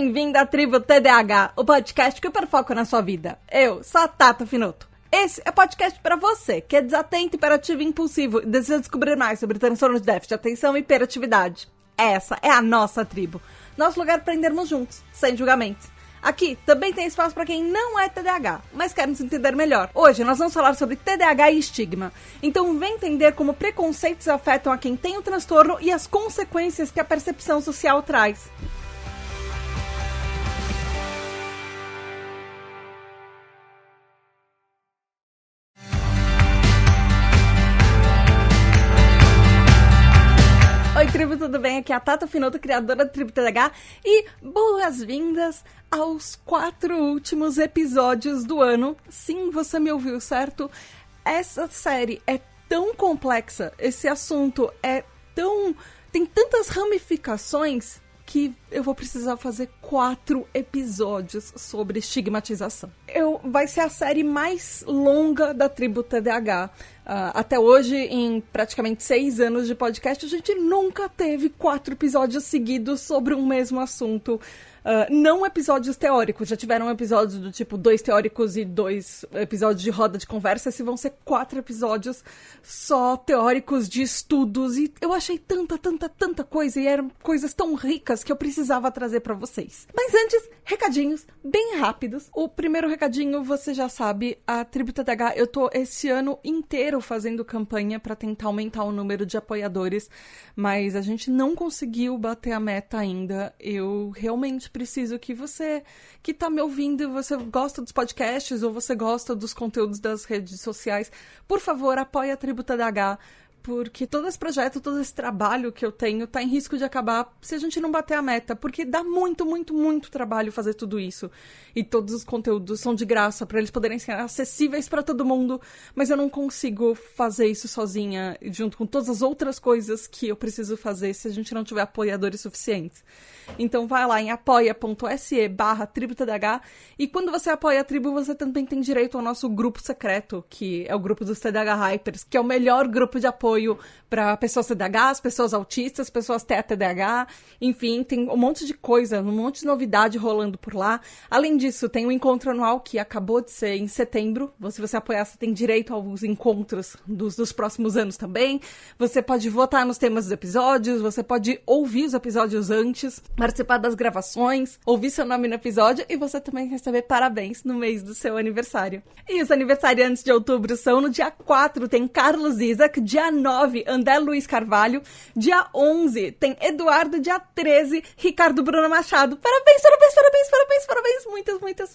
Bem-vindo à Tribo TDAH, o podcast que hiperfoca na sua vida. Eu sou a Tata Finoto. Esse é o podcast para você, que é desatento, hiperativo e impulsivo e deseja descobrir mais sobre transtorno de déficit de atenção e hiperatividade. Essa é a nossa tribo. Nosso lugar para aprendermos juntos, sem julgamentos. Aqui também tem espaço para quem não é TDAH, mas quer nos entender melhor. Hoje nós vamos falar sobre TDAH e estigma. Então vem entender como preconceitos afetam a quem tem o transtorno e as consequências que a percepção social traz. Oi, tribo, tudo bem? Aqui é a Tata Finoto, criadora da Tribo TDAH, e boas-vindas aos 4 últimos episódios do ano. Sim, você me ouviu, certo? Essa série é tão complexa, esse assunto tem tantas ramificações que eu vou precisar fazer 4 episódios sobre estigmatização. Vai ser a série mais longa da Tribo TDAH. Até hoje, em praticamente 6 anos de podcast, a gente nunca teve 4 episódios seguidos sobre um mesmo assunto. Não episódios teóricos, já tiveram episódios do tipo 2 teóricos e 2 episódios de roda de conversa, esses vão ser 4 episódios só teóricos de estudos, e eu achei tanta coisa, e eram coisas tão ricas que eu precisava trazer pra vocês. Mas antes, recadinhos bem rápidos. O primeiro recadinho, você já sabe, a Tribo TDAH, eu tô esse ano inteiro fazendo campanha pra tentar aumentar o número de apoiadores, mas a gente não conseguiu bater a meta ainda. Eu realmente preciso que você que tá me ouvindo, você gosta dos podcasts ou você gosta dos conteúdos das redes sociais, por favor, apoie a Tribo TDAH, porque todo esse projeto, todo esse trabalho que eu tenho tá em risco de acabar se a gente não bater a meta, porque dá muito trabalho fazer tudo isso. E todos os conteúdos são de graça, para eles poderem ser acessíveis para todo mundo, mas eu não consigo fazer isso sozinha, junto com todas as outras coisas que eu preciso fazer se a gente não tiver apoiadores suficientes. Então vai lá em apoia.se/tributdh, e quando você apoia a tribo, você também tem direito ao nosso grupo secreto, que é o grupo dos TDAH Hypers, que é o melhor grupo de apoio para pessoas TDAH, pessoas autistas, pessoas TDAH, enfim, tem um monte de coisa, um monte de novidade rolando por lá. Além disso, tem o encontro anual que acabou de ser em setembro. Se você apoiar, você tem direito aos encontros dos próximos anos também. Você pode votar nos temas dos episódios, você pode ouvir os episódios antes, participar das gravações, ouvir seu nome no episódio, e você também receber parabéns no mês do seu aniversário. E os aniversariantes de outubro são: no dia 4 tem Carlos Isaac, dia 9 André Luiz Carvalho, dia 11 tem Eduardo, dia 13 Ricardo Bruno Machado. Parabéns,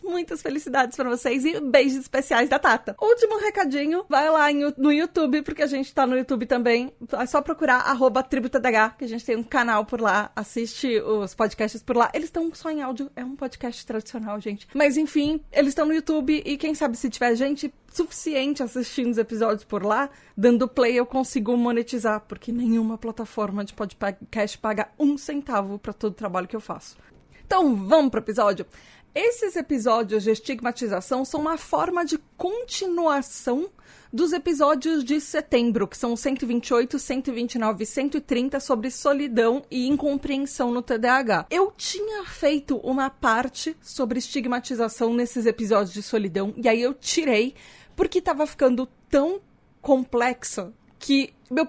muitas felicidades para vocês e beijos especiais da Tata. Último recadinho, vai lá no YouTube, porque a gente tá no YouTube também, é só procurar @tributdh, que a gente tem um canal por lá, assiste os podcasts por lá. Eles estão só em áudio, é um podcast tradicional, gente. Mas enfim, eles estão no YouTube, e quem sabe se tiver gente suficiente assistindo os episódios por lá, dando play, eu consigo monetizar, porque nenhuma plataforma de podcast paga 1 centavo para todo o trabalho que eu faço. Então vamos pro episódio. Esses episódios de estigmatização são uma forma de continuação dos episódios de setembro, que são 128, 129 e 130, sobre solidão e incompreensão no TDAH. Eu tinha feito uma parte sobre estigmatização nesses episódios de solidão, e aí eu tirei, porque estava ficando tão complexa que eu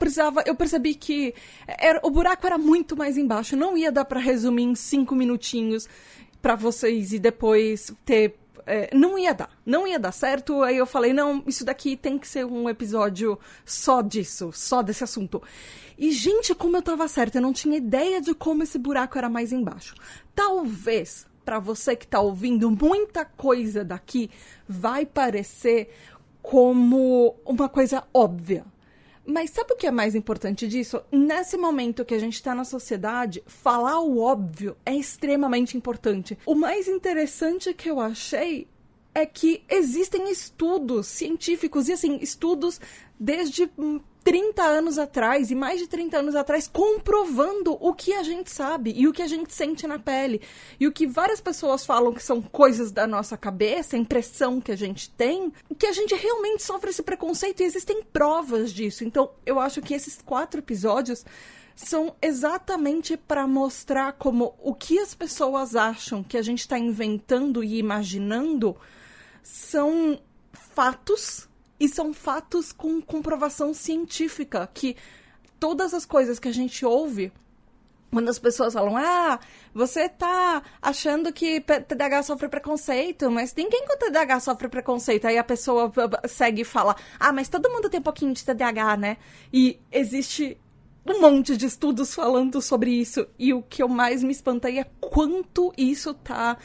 percebi que o buraco era muito mais embaixo. Não ia dar para resumir em 5 minutinhos para vocês e depois ter... não ia dar certo. Aí eu falei, não, isso daqui tem que ser um episódio só disso, só desse assunto. E, gente, como eu tava certa, eu não tinha ideia de como esse buraco era mais embaixo. Talvez, para você que tá ouvindo, muita coisa daqui vai parecer como uma coisa óbvia. Mas sabe o que é mais importante disso? Nesse momento que a gente tá na sociedade, falar o óbvio é extremamente importante. O mais interessante que eu achei é que existem estudos científicos, e assim, estudos desde 30 anos atrás, e mais de 30 anos atrás, comprovando o que a gente sabe e o que a gente sente na pele. E o que várias pessoas falam que são coisas da nossa cabeça, a impressão que a gente tem, que a gente realmente sofre esse preconceito, e existem provas disso. Então, eu acho que esses 4 episódios são exatamente para mostrar como o que as pessoas acham que a gente está inventando e imaginando são fatos, e são fatos com comprovação científica, que todas as coisas que a gente ouve, quando as pessoas falam, você tá achando que TDAH sofre preconceito, mas ninguém com TDAH sofre preconceito. Aí a pessoa segue e fala, mas todo mundo tem um pouquinho de TDAH, né? E existe um monte de estudos falando sobre isso. E o que eu mais me espantei é quanto isso tá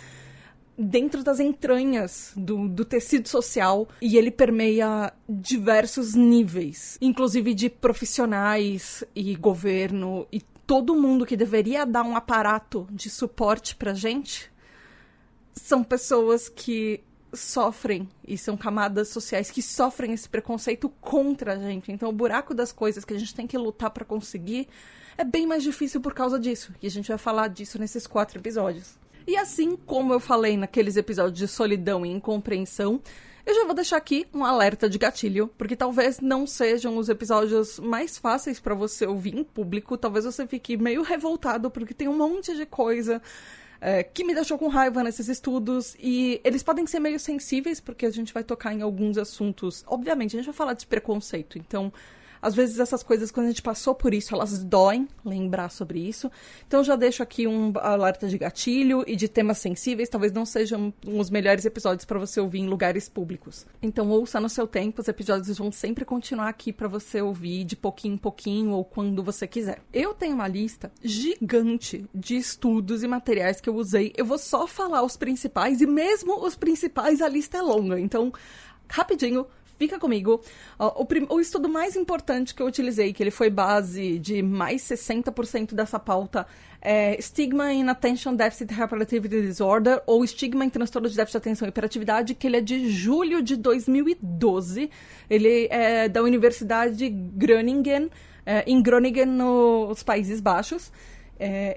dentro das entranhas do tecido social, e ele permeia diversos níveis, inclusive de profissionais e governo, e todo mundo que deveria dar um aparato de suporte pra gente são pessoas que sofrem, e são camadas sociais que sofrem esse preconceito contra a gente. Então o buraco das coisas que a gente tem que lutar pra conseguir é bem mais difícil por causa disso, e a gente vai falar disso nesses 4 episódios. E assim como eu falei naqueles episódios de solidão e incompreensão, eu já vou deixar aqui um alerta de gatilho, porque talvez não sejam os episódios mais fáceis para você ouvir em público. Talvez você fique meio revoltado, porque tem um monte de coisa que me deixou com raiva nesses estudos, e eles podem ser meio sensíveis, porque a gente vai tocar em alguns assuntos. Obviamente, a gente vai falar de preconceito, então às vezes essas coisas, quando a gente passou por isso, elas doem lembrar sobre isso. Então eu já deixo aqui um alerta de gatilho e de temas sensíveis. Talvez não sejam os melhores episódios para você ouvir em lugares públicos. Então ouça no seu tempo, os episódios vão sempre continuar aqui para você ouvir de pouquinho em pouquinho ou quando você quiser. Eu tenho uma lista gigante de estudos e materiais que eu usei. Eu vou só falar os principais, e mesmo os principais a lista é longa. Então, rapidinho, fica comigo. O estudo mais importante que eu utilizei, que ele foi base de mais 60% dessa pauta, é Stigma in Attention Deficit Hyperactivity Disorder, ou Estigma em Transtorno de Déficit de Atenção e Hiperatividade, que ele é de julho de 2012. Ele é da Universidade de Groningen, em Groningen, nos Países Baixos.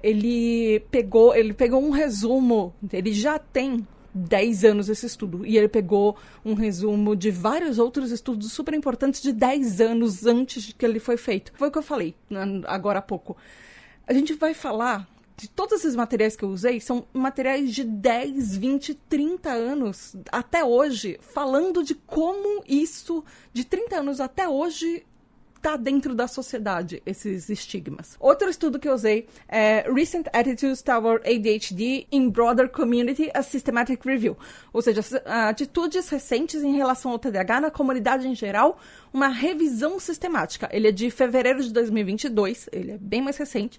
Ele pegou um resumo, ele já tem 10 anos esse estudo, e ele pegou um resumo de vários outros estudos super importantes de 10 anos antes de que ele foi feito. Foi o que eu falei agora há pouco. A gente vai falar de todos esses materiais que eu usei, são materiais de 10, 20, 30 anos até hoje, falando de como isso, de 30 anos até hoje, tá dentro da sociedade, esses estigmas. Outro estudo que eu usei é Recent Attitudes Toward ADHD in Broader Community, a Systematic Review. Ou seja, atitudes recentes em relação ao TDAH na comunidade em geral, uma revisão sistemática. Ele é de fevereiro de 2022, ele é bem mais recente.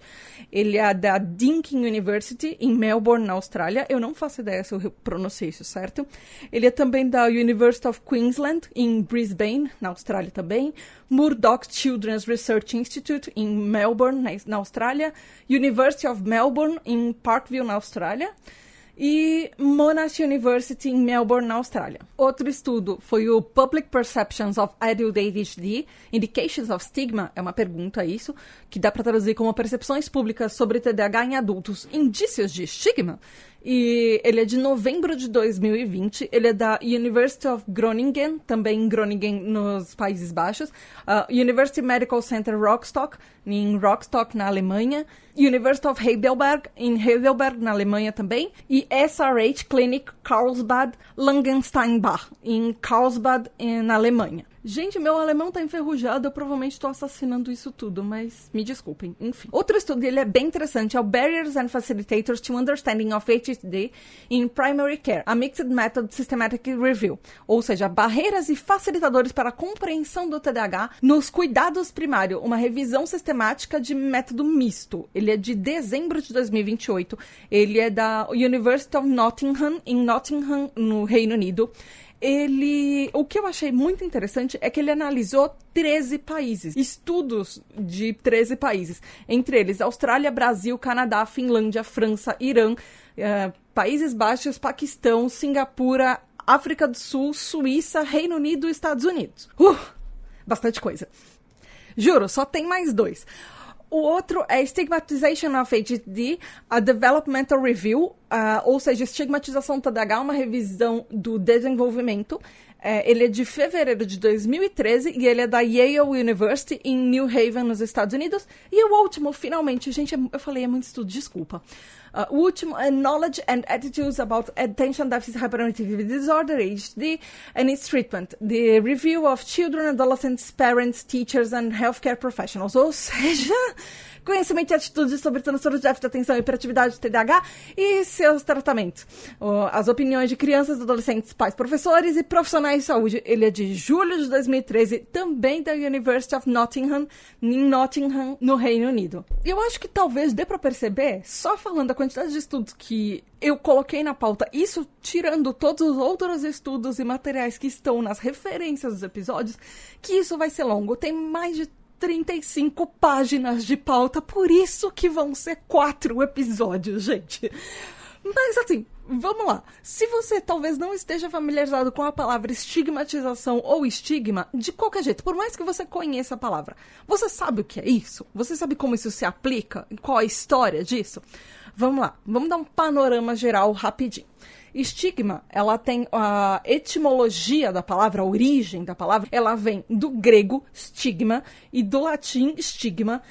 Ele é da Deakin University, em Melbourne, na Austrália. Eu não faço ideia se eu pronunciei isso certo. Ele é também da University of Queensland, em Brisbane, na Austrália também. Murdoch Children's Research Institute, em Melbourne, na Austrália. University of Melbourne, em Parkville, na Austrália. E Monash University em Melbourne, na Austrália. Outro estudo foi o Public Perceptions of Adult ADHD, Indications of Stigma, é uma pergunta isso, que dá para traduzir como percepções públicas sobre TDAH em adultos, indícios de estigma. E ele é de novembro de 2020, ele é da University of Groningen, também em Groningen, nos Países Baixos, University Medical Center Rostock, em Rostock, na Alemanha, University of Heidelberg, em Heidelberg, na Alemanha também, e SRH Clinic Karlsbad Langensteinbach, em Karlsbad, na Alemanha. Gente, meu alemão tá enferrujado, eu provavelmente tô assassinando isso tudo, mas me desculpem, enfim. Outro estudo dele é bem interessante, é o Barriers and Facilitators to Understanding of ADHD in Primary Care, a Mixed Method Systematic Review, ou seja, barreiras e facilitadores para a compreensão do TDAH nos cuidados primários, uma revisão sistemática de método misto. Ele é de dezembro de 2028, ele é da University of Nottingham, em Nottingham, no Reino Unido. O que eu achei muito interessante é que ele analisou 13 países, estudos de 13 países, entre eles Austrália, Brasil, Canadá, Finlândia, França, Irã, Países Baixos, Paquistão, Singapura, África do Sul, Suíça, Reino Unido e Estados Unidos. Bastante coisa. Juro, só tem mais 2. O outro é Stigmatization of ADHD, a Developmental Review, ou seja, estigmatização do TDAH, uma revisão do desenvolvimento. Ele é de fevereiro de 2013 e ele é da Yale University em New Haven, nos Estados Unidos. E o último, finalmente, gente, eu falei, é muito estudo, desculpa. O último é Knowledge and Attitudes about Attention Deficit Hyperactivity Disorder, ADHD, and its Treatment. The Review of Children, Adolescents, Parents, Teachers and Healthcare Professionals. Ou seja, conhecimento e atitudes sobre transtorno de déficit de atenção e hiperatividade, TDAH, e seus tratamentos. As opiniões de crianças, adolescentes, pais, professores e profissionais de saúde. Ele é de julho de 2013, também da University of Nottingham, em Nottingham, no Reino Unido. E eu acho que talvez dê pra perceber, só falando a quantidade de estudos que eu coloquei na pauta, isso tirando todos os outros estudos e materiais que estão nas referências dos episódios, que isso vai ser longo. Tem mais de 35 páginas de pauta, por isso que vão ser 4 episódios, gente. Mas assim, vamos lá. Se você talvez não esteja familiarizado com a palavra estigmatização ou estigma, de qualquer jeito, por mais que você conheça a palavra, você sabe o que é isso? Você sabe como isso se aplica? E qual a história disso? Vamos lá, vamos dar um panorama geral rapidinho. Estigma, ela tem a etimologia da palavra, a origem da palavra, ela vem do grego stigma e do latim stigma.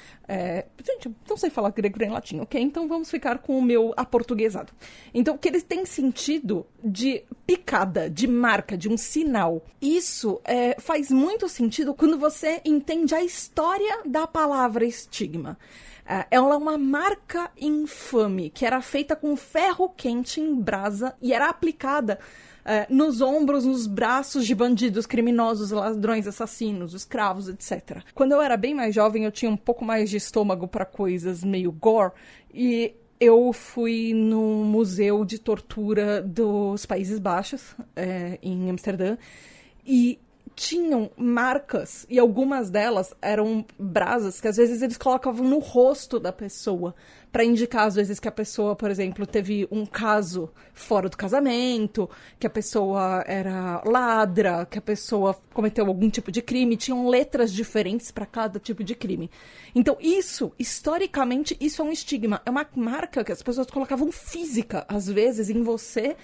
Gente, eu não sei falar grego nem latim, ok? Então vamos ficar com o meu aportuguesado. Então, que eles têm sentido de picada, de marca, de um sinal. Isso faz muito sentido quando você entende a história da palavra estigma. Ela é uma marca infame que era feita com ferro quente em brasa e era aplicada nos ombros, nos braços de bandidos, criminosos, ladrões, assassinos, escravos, etc. Quando eu era bem mais jovem, eu tinha um pouco mais de estômago para coisas meio gore e eu fui no Museu de Tortura dos Países Baixos, em Amsterdã, e tinham marcas, e algumas delas eram brasas que às vezes eles colocavam no rosto da pessoa, para indicar às vezes que a pessoa, por exemplo, teve um caso fora do casamento, que a pessoa era ladra, que a pessoa cometeu algum tipo de crime. Tinham letras diferentes para cada tipo de crime. Então isso, historicamente, isso é um estigma, é uma marca que as pessoas colocavam física, às vezes, em você,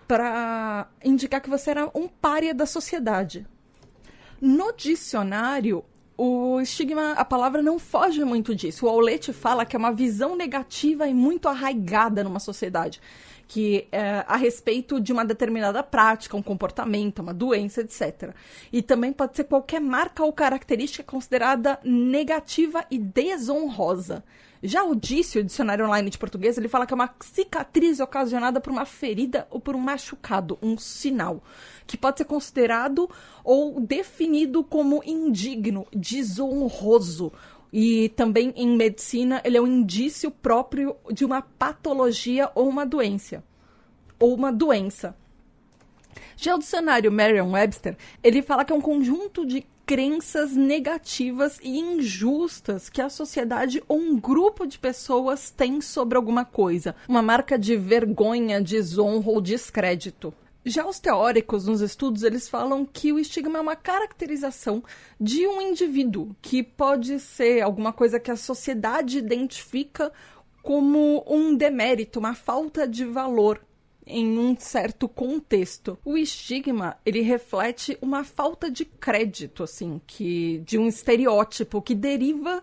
para indicar que você era um pária da sociedade. No dicionário, o estigma, a palavra não foge muito disso. O Aulete fala que é uma visão negativa e muito arraigada numa sociedade, que é a respeito de uma determinada prática, um comportamento, uma doença, etc. E também pode ser qualquer marca ou característica considerada negativa e desonrosa. Já o DICE, o Dicionário Online de Português, ele fala que é uma cicatriz ocasionada por uma ferida ou por um machucado, um sinal, que pode ser considerado ou definido como indigno, desonroso. E também, em medicina, ele é um indício próprio de uma patologia ou uma doença. Já o dicionário Merriam-Webster, ele fala que é um conjunto de crenças negativas e injustas que a sociedade ou um grupo de pessoas tem sobre alguma coisa. Uma marca de vergonha, desonra ou descrédito. Já os teóricos, nos estudos, eles falam que o estigma é uma caracterização de um indivíduo, que pode ser alguma coisa que a sociedade identifica como um demérito, uma falta de valor em um certo contexto. O estigma, ele reflete uma falta de crédito, assim, de um estereótipo que deriva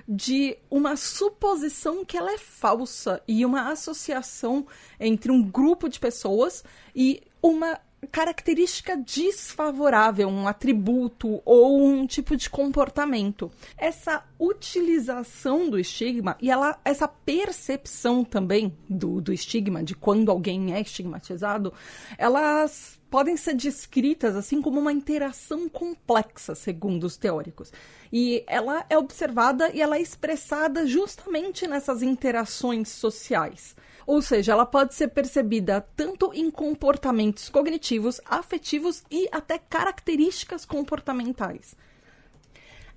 de uma suposição que ela é falsa e uma associação entre um grupo de pessoas e uma característica desfavorável, um atributo ou um tipo de comportamento. Essa utilização do estigma e essa percepção também do estigma, de quando alguém é estigmatizado, elas podem ser descritas assim como uma interação complexa, segundo os teóricos. E ela é observada e ela é expressada justamente nessas interações sociais. Ou seja, ela pode ser percebida tanto em comportamentos cognitivos, afetivos e até características comportamentais.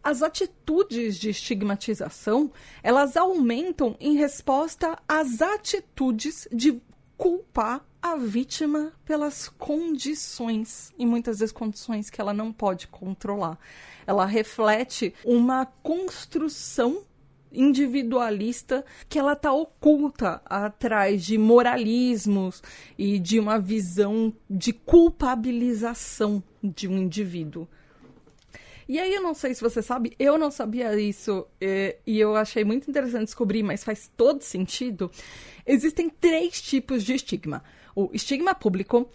As atitudes de estigmatização, elas aumentam em resposta às atitudes de culpar a vítima pelas condições, e muitas vezes condições que ela não pode controlar. Ela reflete uma construção individualista que ela tá oculta atrás de moralismos e de uma visão de culpabilização de um indivíduo. E aí, eu não sei se você sabe, eu não sabia isso, e eu achei muito interessante descobrir, mas faz todo sentido. Existem 3 tipos de estigma. O estigma público,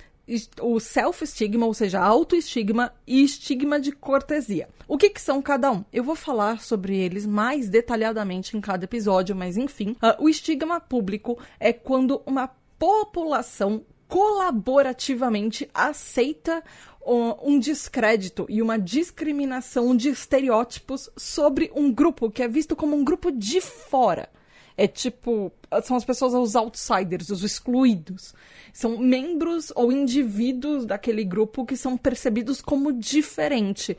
o self-estigma, ou seja, autoestigma, e estigma de cortesia. O que são cada um? Eu vou falar sobre eles mais detalhadamente em cada episódio, mas enfim. O estigma público é quando uma população colaborativamente aceita um descrédito e uma discriminação de estereótipos sobre um grupo que é visto como um grupo de fora. É tipo, são as pessoas, os outsiders, os excluídos. São membros ou indivíduos daquele grupo que são percebidos como diferente.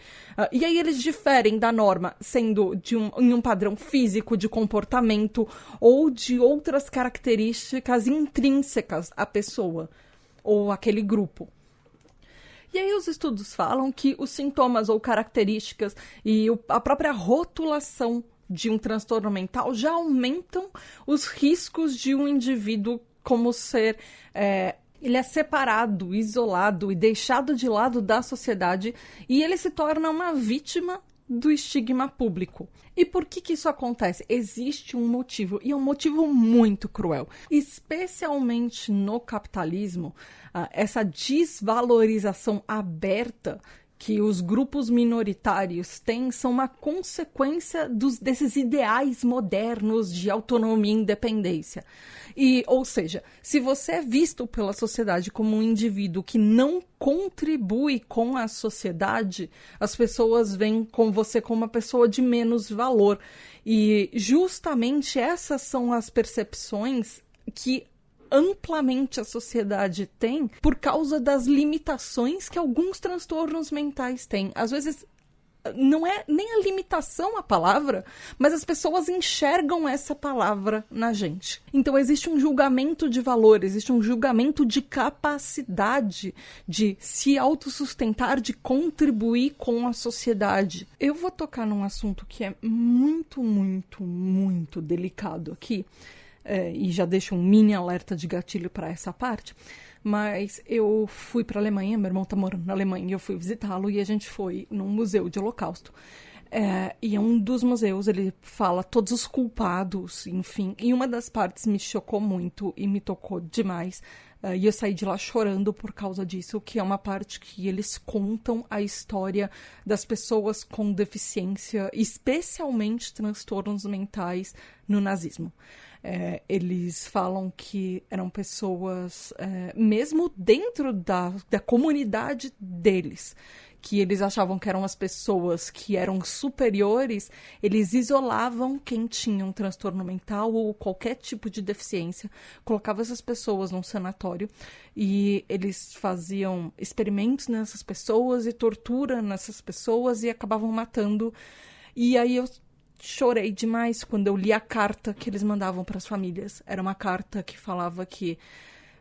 E aí eles diferem da norma, sendo em um padrão físico, de comportamento ou de outras características intrínsecas à pessoa ou àquele grupo. E aí os estudos falam que os sintomas ou características e a própria rotulação de um transtorno mental já aumentam os riscos de um indivíduo como ser... ele é separado, isolado e deixado de lado da sociedade e ele se torna uma vítima do estigma público. E por que isso acontece? Existe um motivo, e é um motivo muito cruel. Especialmente no capitalismo, essa desvalorização aberta que os grupos minoritários têm são uma consequência desses ideais modernos de autonomia e independência. Ou seja, se você é visto pela sociedade como um indivíduo que não contribui com a sociedade, as pessoas veem com você como uma pessoa de menos valor. E justamente essas são as percepções que amplamente a sociedade tem por causa das limitações que alguns transtornos mentais têm. Às vezes, não é nem a limitação a palavra, mas as pessoas enxergam essa palavra na gente. Então, existe um julgamento de valor, existe um julgamento de capacidade de se autossustentar, de contribuir com a sociedade. Eu vou tocar num assunto que é muito, muito, muito delicado aqui, e já deixo um mini alerta de gatilho para essa parte, mas eu fui para a Alemanha, meu irmão está morando na Alemanha, e eu fui visitá-lo e a gente foi num museu de Holocausto. E é um dos museus, ele fala todos os culpados, enfim, e uma das partes me chocou muito e me tocou demais, e eu saí de lá chorando por causa disso, que é uma parte que eles contam a história das pessoas com deficiência, especialmente transtornos mentais, no nazismo. Eles falam que eram pessoas, mesmo dentro da comunidade deles, que eles achavam que eram as pessoas que eram superiores, eles isolavam quem tinha um transtorno mental ou qualquer tipo de deficiência, colocavam essas pessoas num sanatório e eles faziam experimentos nessas pessoas e tortura nessas pessoas e acabavam matando. E aí eu chorei demais quando eu li a carta que eles mandavam para as famílias. Era uma carta que falava que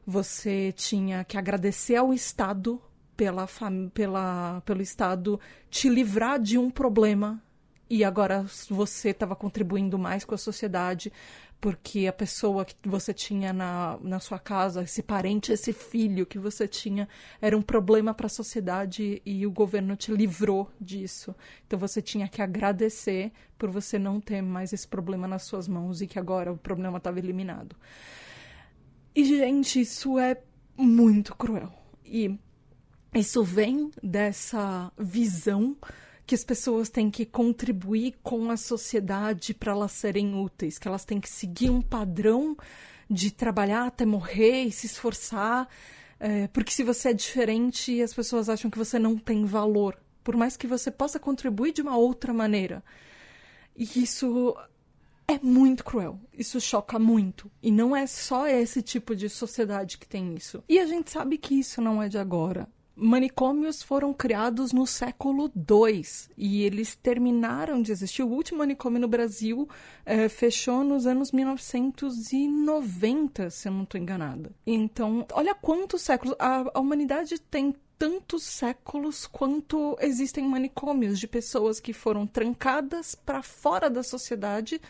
você tinha que agradecer ao Estado pelo Estado te livrar de um problema e agora você estava contribuindo mais com a sociedade porque a pessoa que você tinha na sua casa, esse parente, esse filho que você tinha, era um problema para a sociedade e o governo te livrou disso. Então você tinha que agradecer por você não ter mais esse problema nas suas mãos e que agora o problema estava eliminado. E, gente, isso é muito cruel. E isso vem dessa visão que as pessoas têm que contribuir com a sociedade para elas serem úteis, que elas têm que seguir um padrão de trabalhar até morrer e se esforçar, porque se você é diferente, as pessoas acham que você não tem valor, por mais que você possa contribuir de uma outra maneira. E isso é muito cruel, isso choca muito. E não é só esse tipo de sociedade que tem isso. E a gente sabe que isso não é de agora. Manicômios foram criados no século II e eles terminaram de existir. O último manicômio no Brasil fechou nos anos 1990, se eu não estou enganada. Então, olha quantos séculos. A humanidade tem tantos séculos quanto existem manicômios de pessoas que foram trancadas para fora da sociedade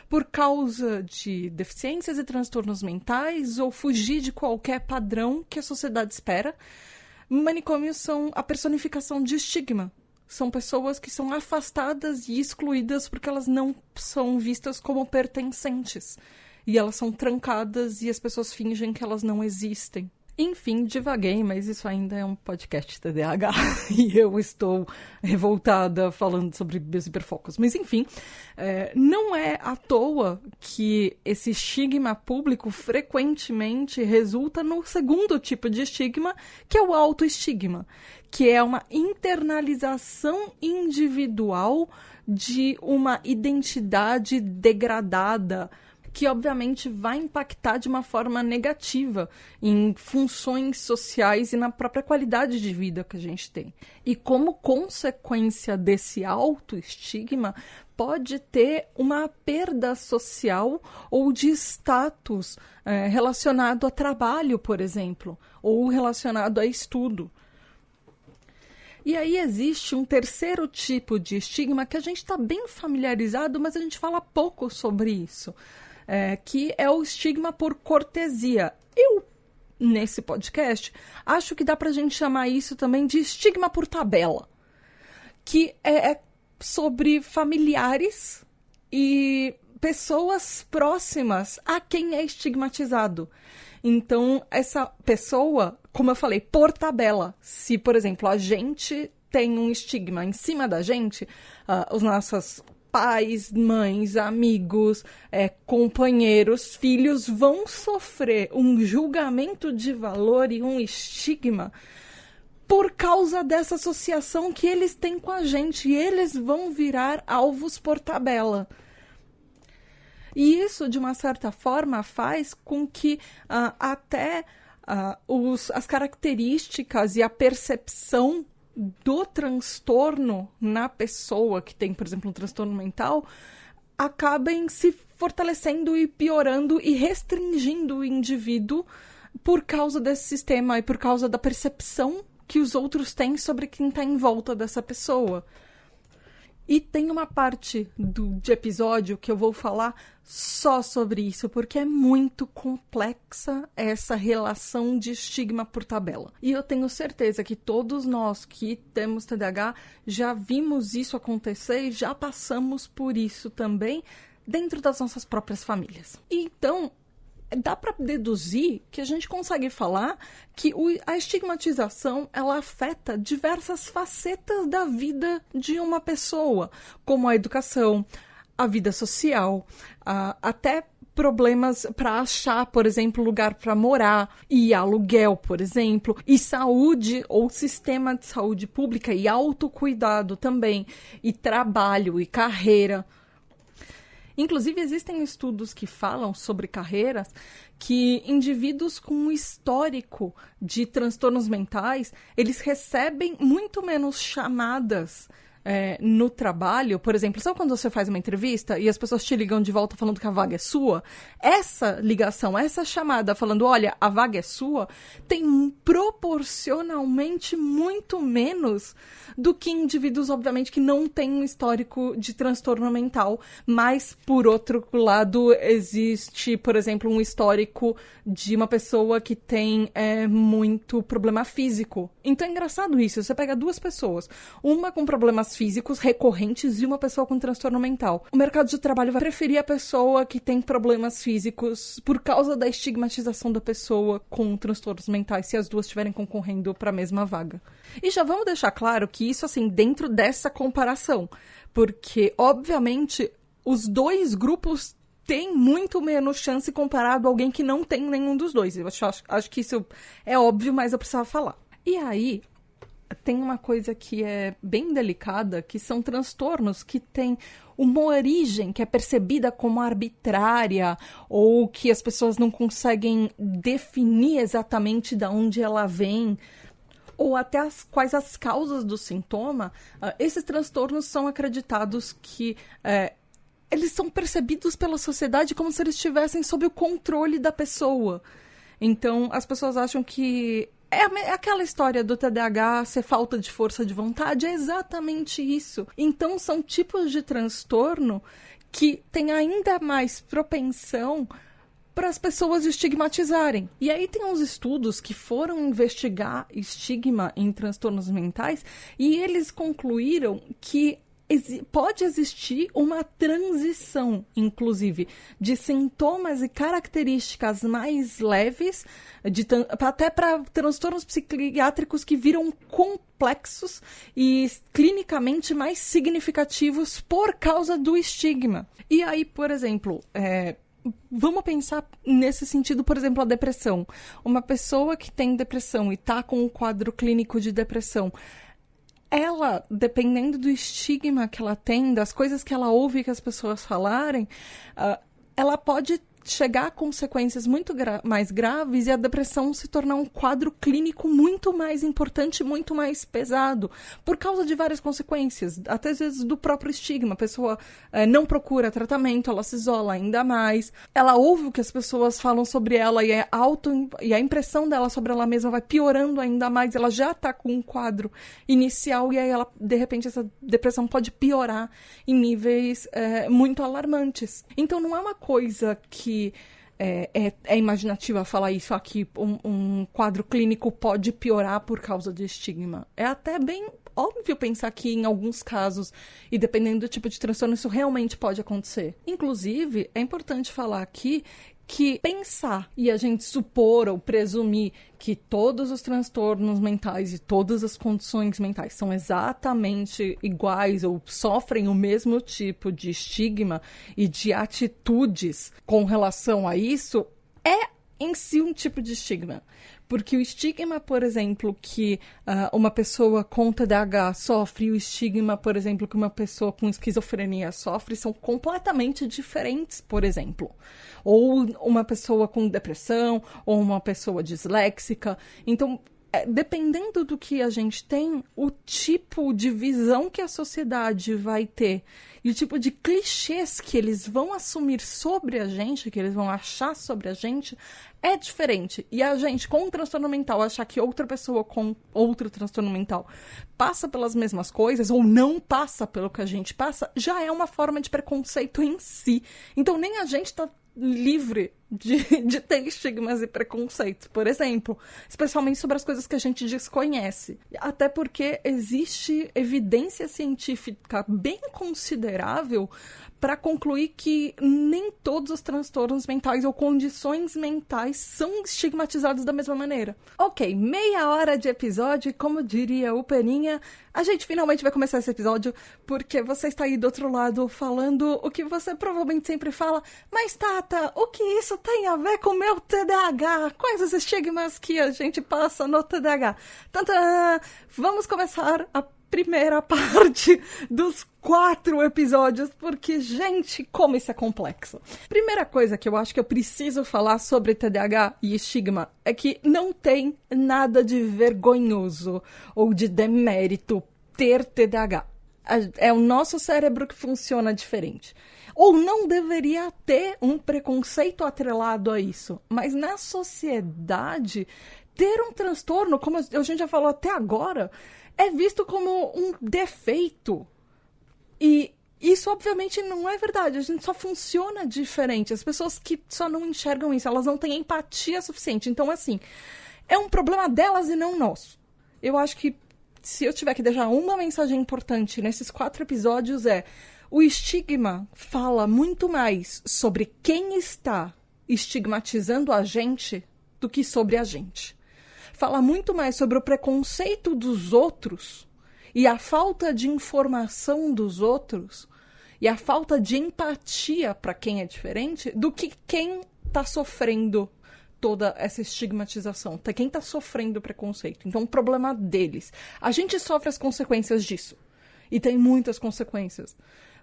por causa de deficiências e transtornos mentais ou fugir de qualquer padrão que a sociedade espera. Manicômios são a personificação de estigma. São pessoas que são afastadas e excluídas porque elas não são vistas como pertencentes. E elas são trancadas e as pessoas fingem que elas não existem. Enfim, divaguei, mas isso ainda é um podcast TDAH e eu estou revoltada falando sobre meus hiperfocos. Mas enfim, não é à toa que esse estigma público frequentemente resulta no segundo tipo de estigma, que é o autoestigma, que é uma internalização individual de uma identidade degradada, que obviamente vai impactar de uma forma negativa em funções sociais e na própria qualidade de vida que a gente tem. E como consequência desse autoestigma, pode ter uma perda social ou de status relacionado a trabalho, por exemplo, ou relacionado a estudo. E aí existe um terceiro tipo de estigma que a gente está bem familiarizado, mas a gente fala pouco sobre isso. Que é o estigma por cortesia. Eu, nesse podcast, acho que dá pra gente chamar isso também de estigma por tabela, que é sobre familiares e pessoas próximas a quem é estigmatizado. Então, essa pessoa, como eu falei, por tabela, se, por exemplo, a gente tem um estigma em cima da gente, os nossos pais, mães, amigos, companheiros, filhos vão sofrer um julgamento de valor e um estigma por causa dessa associação que eles têm com a gente. E eles vão virar alvos por tabela. E isso, de uma certa forma, faz com que as características e a percepção do transtorno na pessoa que tem, por exemplo, um transtorno mental, acabem se fortalecendo e piorando e restringindo o indivíduo por causa desse sistema e por causa da percepção que os outros têm sobre quem está em volta dessa pessoa. E tem uma parte de episódio que eu vou falar só sobre isso, porque é muito complexa essa relação de estigma por tabela. E eu tenho certeza que todos nós que temos TDAH já vimos isso acontecer e já passamos por isso também dentro das nossas próprias famílias. Então, dá para deduzir que a gente consegue falar que a estigmatização, ela afeta diversas facetas da vida de uma pessoa, como a educação, a vida social, até problemas para achar, por exemplo, lugar para morar, e aluguel, por exemplo, e saúde ou sistema de saúde pública e autocuidado também, e trabalho e carreira. Inclusive, existem estudos que falam sobre carreiras que indivíduos com um histórico de transtornos mentais, eles recebem muito menos chamadas no trabalho. Por exemplo, sabe quando você faz uma entrevista e as pessoas te ligam de volta falando que a vaga é sua? Essa ligação, essa chamada falando, olha, a vaga é sua, tem proporcionalmente muito menos do que indivíduos, obviamente, que não têm um histórico de transtorno mental, mas, por outro lado, existe, por exemplo, um histórico de uma pessoa que tem muito problema físico. Então é engraçado isso, você pega duas pessoas, uma com problemas físicos recorrentes e uma pessoa com transtorno mental. O mercado de trabalho vai preferir a pessoa que tem problemas físicos por causa da estigmatização da pessoa com transtornos mentais, se as duas estiverem concorrendo para a mesma vaga. E já vamos deixar claro que isso, assim, dentro dessa comparação, porque, obviamente, os dois grupos têm muito menos chance comparado a alguém que não tem nenhum dos dois. Eu acho que isso é óbvio, mas eu precisava falar. E aí, tem uma coisa que é bem delicada, que são transtornos que têm uma origem que é percebida como arbitrária ou que as pessoas não conseguem definir exatamente de onde ela vem, ou até quais as causas do sintoma. Esses transtornos são acreditados que eles são percebidos pela sociedade como se eles estivessem sob o controle da pessoa. Então, as pessoas acham que É aquela história do TDAH ser falta de força de vontade, é exatamente isso. Então, são tipos de transtorno que têm ainda mais propensão para as pessoas estigmatizarem. E aí tem uns estudos que foram investigar estigma em transtornos mentais e eles concluíram que pode existir uma transição, inclusive, de sintomas e características mais leves, até para transtornos psiquiátricos que viram complexos e clinicamente mais significativos por causa do estigma. E aí, por exemplo, vamos pensar nesse sentido, por exemplo, a depressão. Uma pessoa que tem depressão e está com um quadro clínico de depressão, ela, dependendo do estigma que ela tem, das coisas que ela ouve que as pessoas falarem, ela pode chegar a consequências muito mais graves e a depressão se tornar um quadro clínico muito mais importante, muito mais pesado, por causa de várias consequências, até às vezes do próprio estigma. A pessoa não procura tratamento, ela se isola ainda mais, ela ouve o que as pessoas falam sobre ela e a impressão dela sobre ela mesma vai piorando ainda mais, ela já está com um quadro inicial e aí ela, de repente, essa depressão pode piorar em níveis muito alarmantes. Então não é uma coisa que é imaginativa falar isso aqui, um quadro clínico pode piorar por causa de estigma. É até bem óbvio pensar que em alguns casos, e dependendo do tipo de transtorno, isso realmente pode acontecer. Inclusive, é importante falar aqui que pensar e a gente supor ou presumir que todos os transtornos mentais e todas as condições mentais são exatamente iguais ou sofrem o mesmo tipo de estigma e de atitudes com relação a isso é em si um tipo de estigma. Porque o estigma, por exemplo, que uma pessoa com TDAH sofre e o estigma, por exemplo, que uma pessoa com esquizofrenia sofre são completamente diferentes, por exemplo. Ou uma pessoa com depressão, ou uma pessoa disléxica. Então, dependendo do que a gente tem, o tipo de visão que a sociedade vai ter e o tipo de clichês que eles vão assumir sobre a gente, que eles vão achar sobre a gente, é diferente. E a gente, com um transtorno mental, achar que outra pessoa com outro transtorno mental passa pelas mesmas coisas ou não passa pelo que a gente passa, já é uma forma de preconceito em si. Então, nem a gente está livre de ter estigmas e preconceitos, por exemplo, especialmente sobre as coisas que a gente desconhece. Até porque existe evidência científica bem considerável para concluir que nem todos os transtornos mentais ou condições mentais são estigmatizados da mesma maneira. Ok, meia hora de episódio, e como diria o Peninha, a gente finalmente vai começar esse episódio porque você está aí do outro lado falando o que você provavelmente sempre fala, mas Tata, o que isso tem a ver com o meu TDAH? Quais os estigmas que a gente passa no TDAH? Tantã! Vamos começar a primeira parte dos 4 episódios, porque, gente, como isso é complexo. Primeira coisa que eu acho que eu preciso falar sobre TDAH e estigma é que não tem nada de vergonhoso ou de demérito ter TDAH. É o nosso cérebro que funciona diferente. Ou não deveria ter um preconceito atrelado a isso. Mas na sociedade, ter um transtorno, como a gente já falou até agora, é visto como um defeito. E isso, obviamente, não é verdade. A gente só funciona diferente. As pessoas que só não enxergam isso, elas não têm empatia suficiente. Então, assim, é um problema delas e não nosso. Eu acho que se eu tiver que deixar uma mensagem importante nesses 4 episódios o estigma fala muito mais sobre quem está estigmatizando a gente do que sobre a gente. Fala muito mais sobre o preconceito dos outros e a falta de informação dos outros e a falta de empatia para quem é diferente do que quem está sofrendo toda essa estigmatização, quem está sofrendo preconceito. Então, o problema deles. A gente sofre as consequências disso. E tem muitas consequências.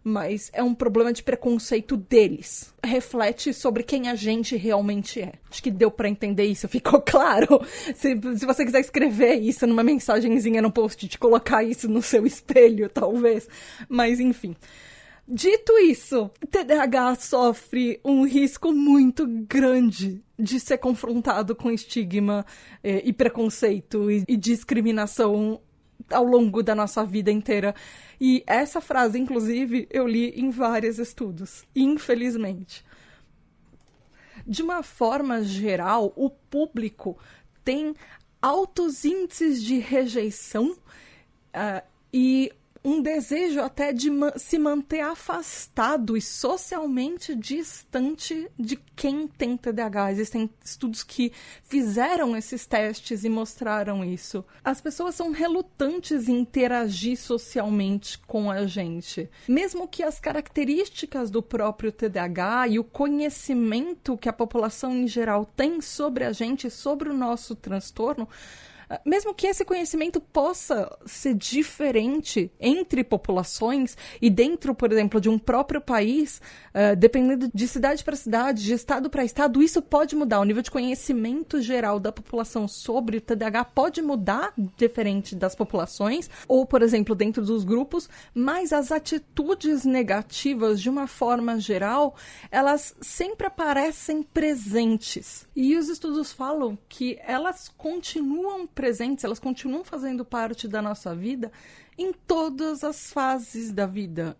Mas é um problema de preconceito deles. Reflete sobre quem a gente realmente é. Acho que deu pra entender isso, ficou claro? Se você quiser escrever isso numa mensagenzinha no post, de colocar isso no seu espelho, talvez. Mas, enfim. Dito isso, TDAH sofre um risco muito grande de ser confrontado com estigma e preconceito e discriminação ao longo da nossa vida inteira. E essa frase, inclusive, eu li em vários estudos, infelizmente. De uma forma geral, o público tem altos índices de rejeição e um desejo até de se manter afastado e socialmente distante de quem tem TDAH. Existem estudos que fizeram esses testes e mostraram isso. As pessoas são relutantes em interagir socialmente com a gente. Mesmo que as características do próprio TDAH e o conhecimento que a população em geral tem sobre a gente, sobre o nosso transtorno, mesmo que esse conhecimento possa ser diferente entre populações e dentro, por exemplo, de um próprio país, dependendo de cidade para cidade, de estado para estado, isso pode mudar. O nível de conhecimento geral da população sobre o TDAH pode mudar diferente das populações, ou, por exemplo, dentro dos grupos, mas as atitudes negativas, de uma forma geral, elas sempre aparecem presentes. E os estudos falam que elas continuam presentes, elas continuam fazendo parte da nossa vida em todas as fases da vida.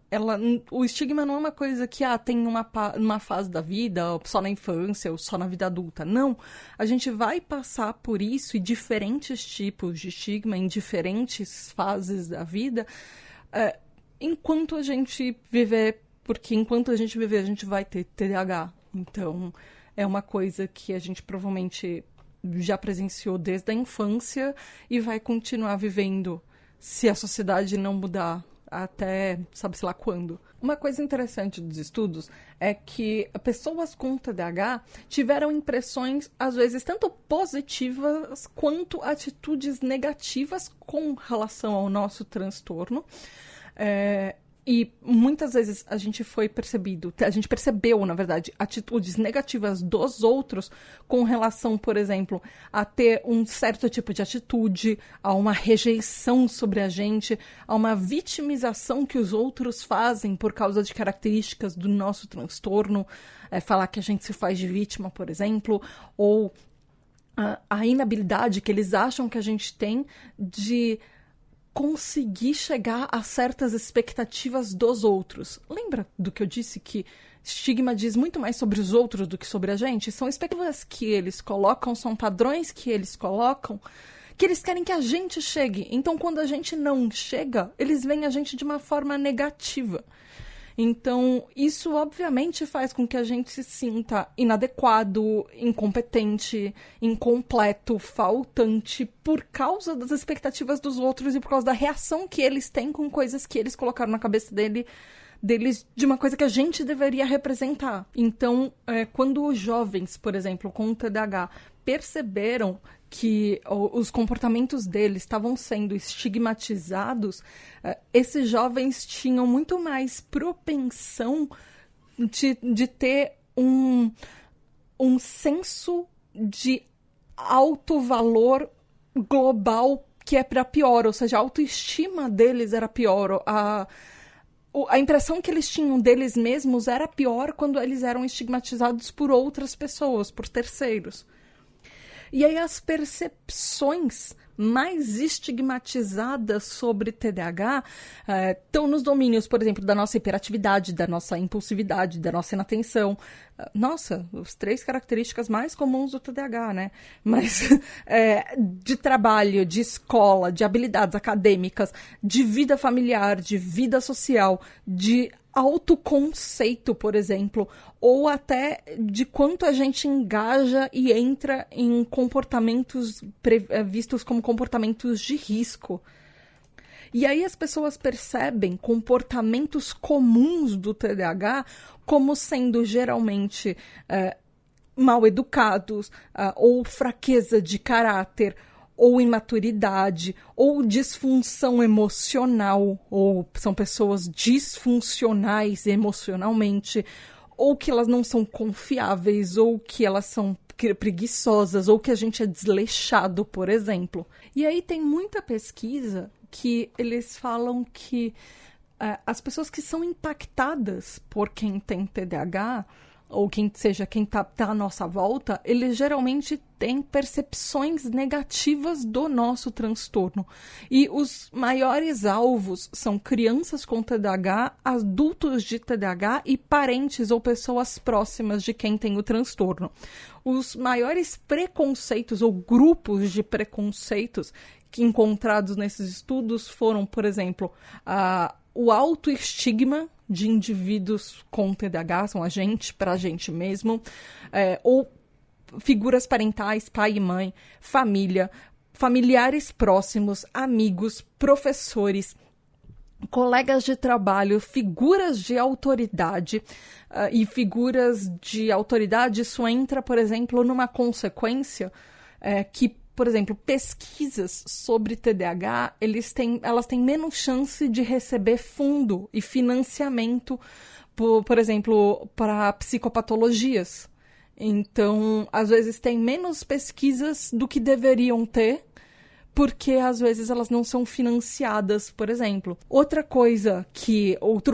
O estigma não é uma coisa que tem uma fase da vida, só na infância ou só na vida adulta. Não. A gente vai passar por isso e diferentes tipos de estigma em diferentes fases da vida enquanto a gente viver, porque enquanto a gente viver, a gente vai ter TDAH. Então, é uma coisa que a gente provavelmente já presenciou desde a infância e vai continuar vivendo se a sociedade não mudar até sabe-se lá quando. Uma coisa interessante dos estudos é que pessoas com TDAH tiveram impressões, às vezes, tanto positivas quanto atitudes negativas com relação ao nosso transtorno. E muitas vezes a gente percebeu, na verdade, atitudes negativas dos outros com relação, por exemplo, a ter um certo tipo de atitude, a uma rejeição sobre a gente, a uma vitimização que os outros fazem por causa de características do nosso transtorno, falar que a gente se faz de vítima, por exemplo, ou a inabilidade que eles acham que a gente tem de conseguir chegar a certas expectativas dos outros. Lembra do que eu disse que estigma diz muito mais sobre os outros do que sobre a gente? São expectativas que eles colocam, são padrões que eles colocam, que eles querem que a gente chegue. Então, quando a gente não chega, eles veem a gente de uma forma negativa. Então, isso obviamente faz com que a gente se sinta inadequado, incompetente, incompleto, faltante, por causa das expectativas dos outros e por causa da reação que eles têm com coisas que eles colocaram na cabeça deles de uma coisa que a gente deveria representar. Então, quando os jovens, por exemplo, com TDAH, perceberam que os comportamentos deles estavam sendo estigmatizados, esses jovens tinham muito mais propensão de ter um senso de alto valor global que é para pior, ou seja, a autoestima deles era pior, a impressão que eles tinham deles mesmos era pior quando eles eram estigmatizados por outras pessoas, por terceiros. E aí as percepções mais estigmatizadas sobre TDAH estão nos domínios, por exemplo, da nossa hiperatividade, da nossa impulsividade, da nossa inatenção. Nossa, as 3 características mais comuns do TDAH, né? Mas de trabalho, de escola, de habilidades acadêmicas, de vida familiar, de vida social, de autoconceito, por exemplo, ou até de quanto a gente engaja e entra em comportamentos vistos como comportamentos de risco. E aí as pessoas percebem comportamentos comuns do TDAH como sendo geralmente mal educados, ou fraqueza de caráter, ou imaturidade, ou disfunção emocional, ou são pessoas disfuncionais emocionalmente, ou que elas não são confiáveis, ou que elas são preguiçosas, ou que a gente é desleixado, por exemplo. E aí tem muita pesquisa que eles falam que as pessoas que são impactadas por quem tem TDAH, ou quem tá à nossa volta, eles geralmente têm percepções negativas do nosso transtorno. E os maiores alvos são crianças com TDAH, adultos de TDAH e parentes ou pessoas próximas de quem tem o transtorno. Os maiores preconceitos ou grupos de preconceitos que encontrados nesses estudos foram, por exemplo, o autoestigma de indivíduos com TDAH, são pra gente mesmo, ou figuras parentais, pai e mãe, família, familiares próximos, amigos, professores, colegas de trabalho, figuras de autoridade, e figuras de autoridade, isso entra, por exemplo, numa consequência que, por exemplo, pesquisas sobre TDAH, elas têm menos chance de receber fundo e financiamento, por exemplo, para psicopatologias. Então, às vezes, tem menos pesquisas do que deveriam ter, porque às vezes elas não são financiadas, por exemplo. Outro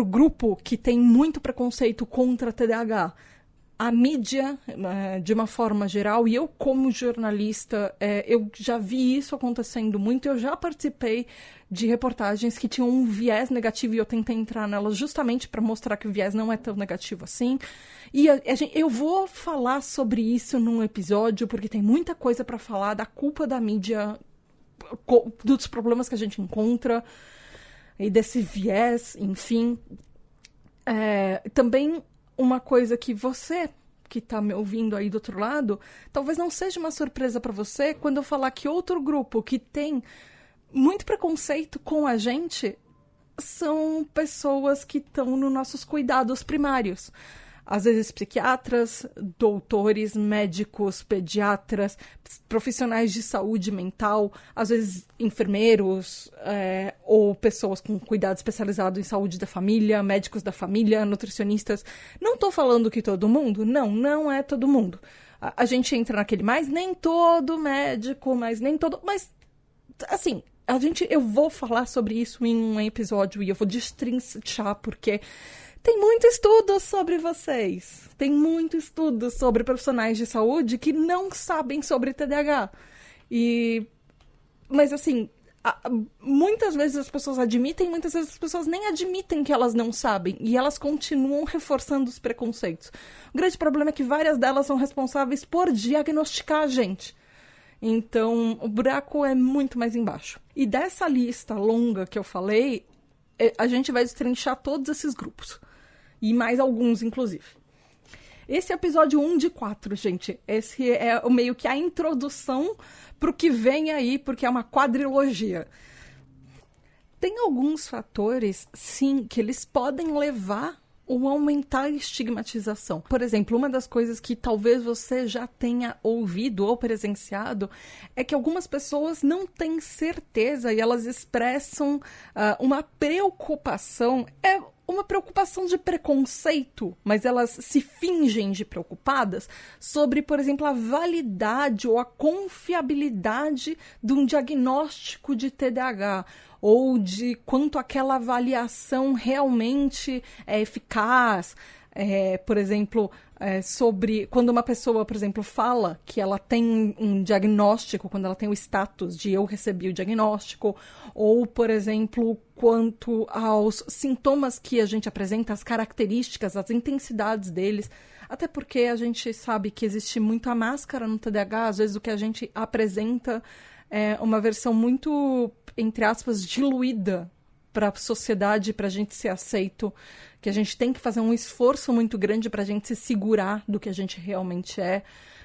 grupo que tem muito preconceito contra TDAH, a mídia, de uma forma geral, e eu como jornalista, eu já vi isso acontecendo muito, eu já participei de reportagens que tinham um viés negativo e eu tentei entrar nelas justamente para mostrar que o viés não é tão negativo assim. E eu vou falar sobre isso num episódio, porque tem muita coisa para falar da culpa da mídia, dos problemas que a gente encontra, e desse viés, enfim. Também uma coisa que você, que está me ouvindo aí do outro lado, talvez não seja uma surpresa para você quando eu falar que outro grupo que tem muito preconceito com a gente são pessoas que estão nos nossos cuidados primários. Às vezes psiquiatras, doutores, médicos, pediatras, profissionais de saúde mental, às vezes enfermeiros, ou pessoas com cuidado especializado em saúde da família, médicos da família, nutricionistas. Não estou falando que todo mundo, não é todo mundo. A gente entra naquele, mas nem todo médico, mas nem todo... Mas, assim, eu vou falar sobre isso em um episódio e eu vou destrinchar, porque... Tem muito estudo sobre vocês. Tem muito estudo sobre profissionais de saúde que não sabem sobre TDAH. Mas, assim, muitas vezes as pessoas admitem, muitas vezes as pessoas nem admitem que elas não sabem. E elas continuam reforçando os preconceitos. O grande problema é que várias delas são responsáveis por diagnosticar a gente. Então, o buraco é muito mais embaixo. E dessa lista longa que eu falei, a gente vai destrinchar todos esses grupos. E mais alguns, inclusive. Esse é o episódio 1 de 4, gente. Esse é meio que a introdução para o que vem aí, porque é uma quadrilogia. Tem alguns fatores, sim, que eles podem levar ou aumentar a estigmatização. Por exemplo, uma das coisas que talvez você já tenha ouvido ou presenciado é que algumas pessoas não têm certeza e elas expressam uma preocupação. Uma preocupação de preconceito, mas elas se fingem de preocupadas sobre, por exemplo, a validade ou a confiabilidade de um diagnóstico de TDAH, ou de quanto aquela avaliação realmente é eficaz. Por exemplo, sobre quando uma pessoa, por exemplo, fala que ela tem um diagnóstico, quando ela tem o status de eu recebi o diagnóstico, ou, por exemplo, quanto aos sintomas que a gente apresenta, as características, as intensidades deles, até porque a gente sabe que existe muita máscara no TDAH, às vezes o que a gente apresenta é uma versão muito, entre aspas, diluída para a sociedade, para a gente ser aceito, que a gente tem que fazer um esforço muito grande para a gente se segurar do que a gente realmente é,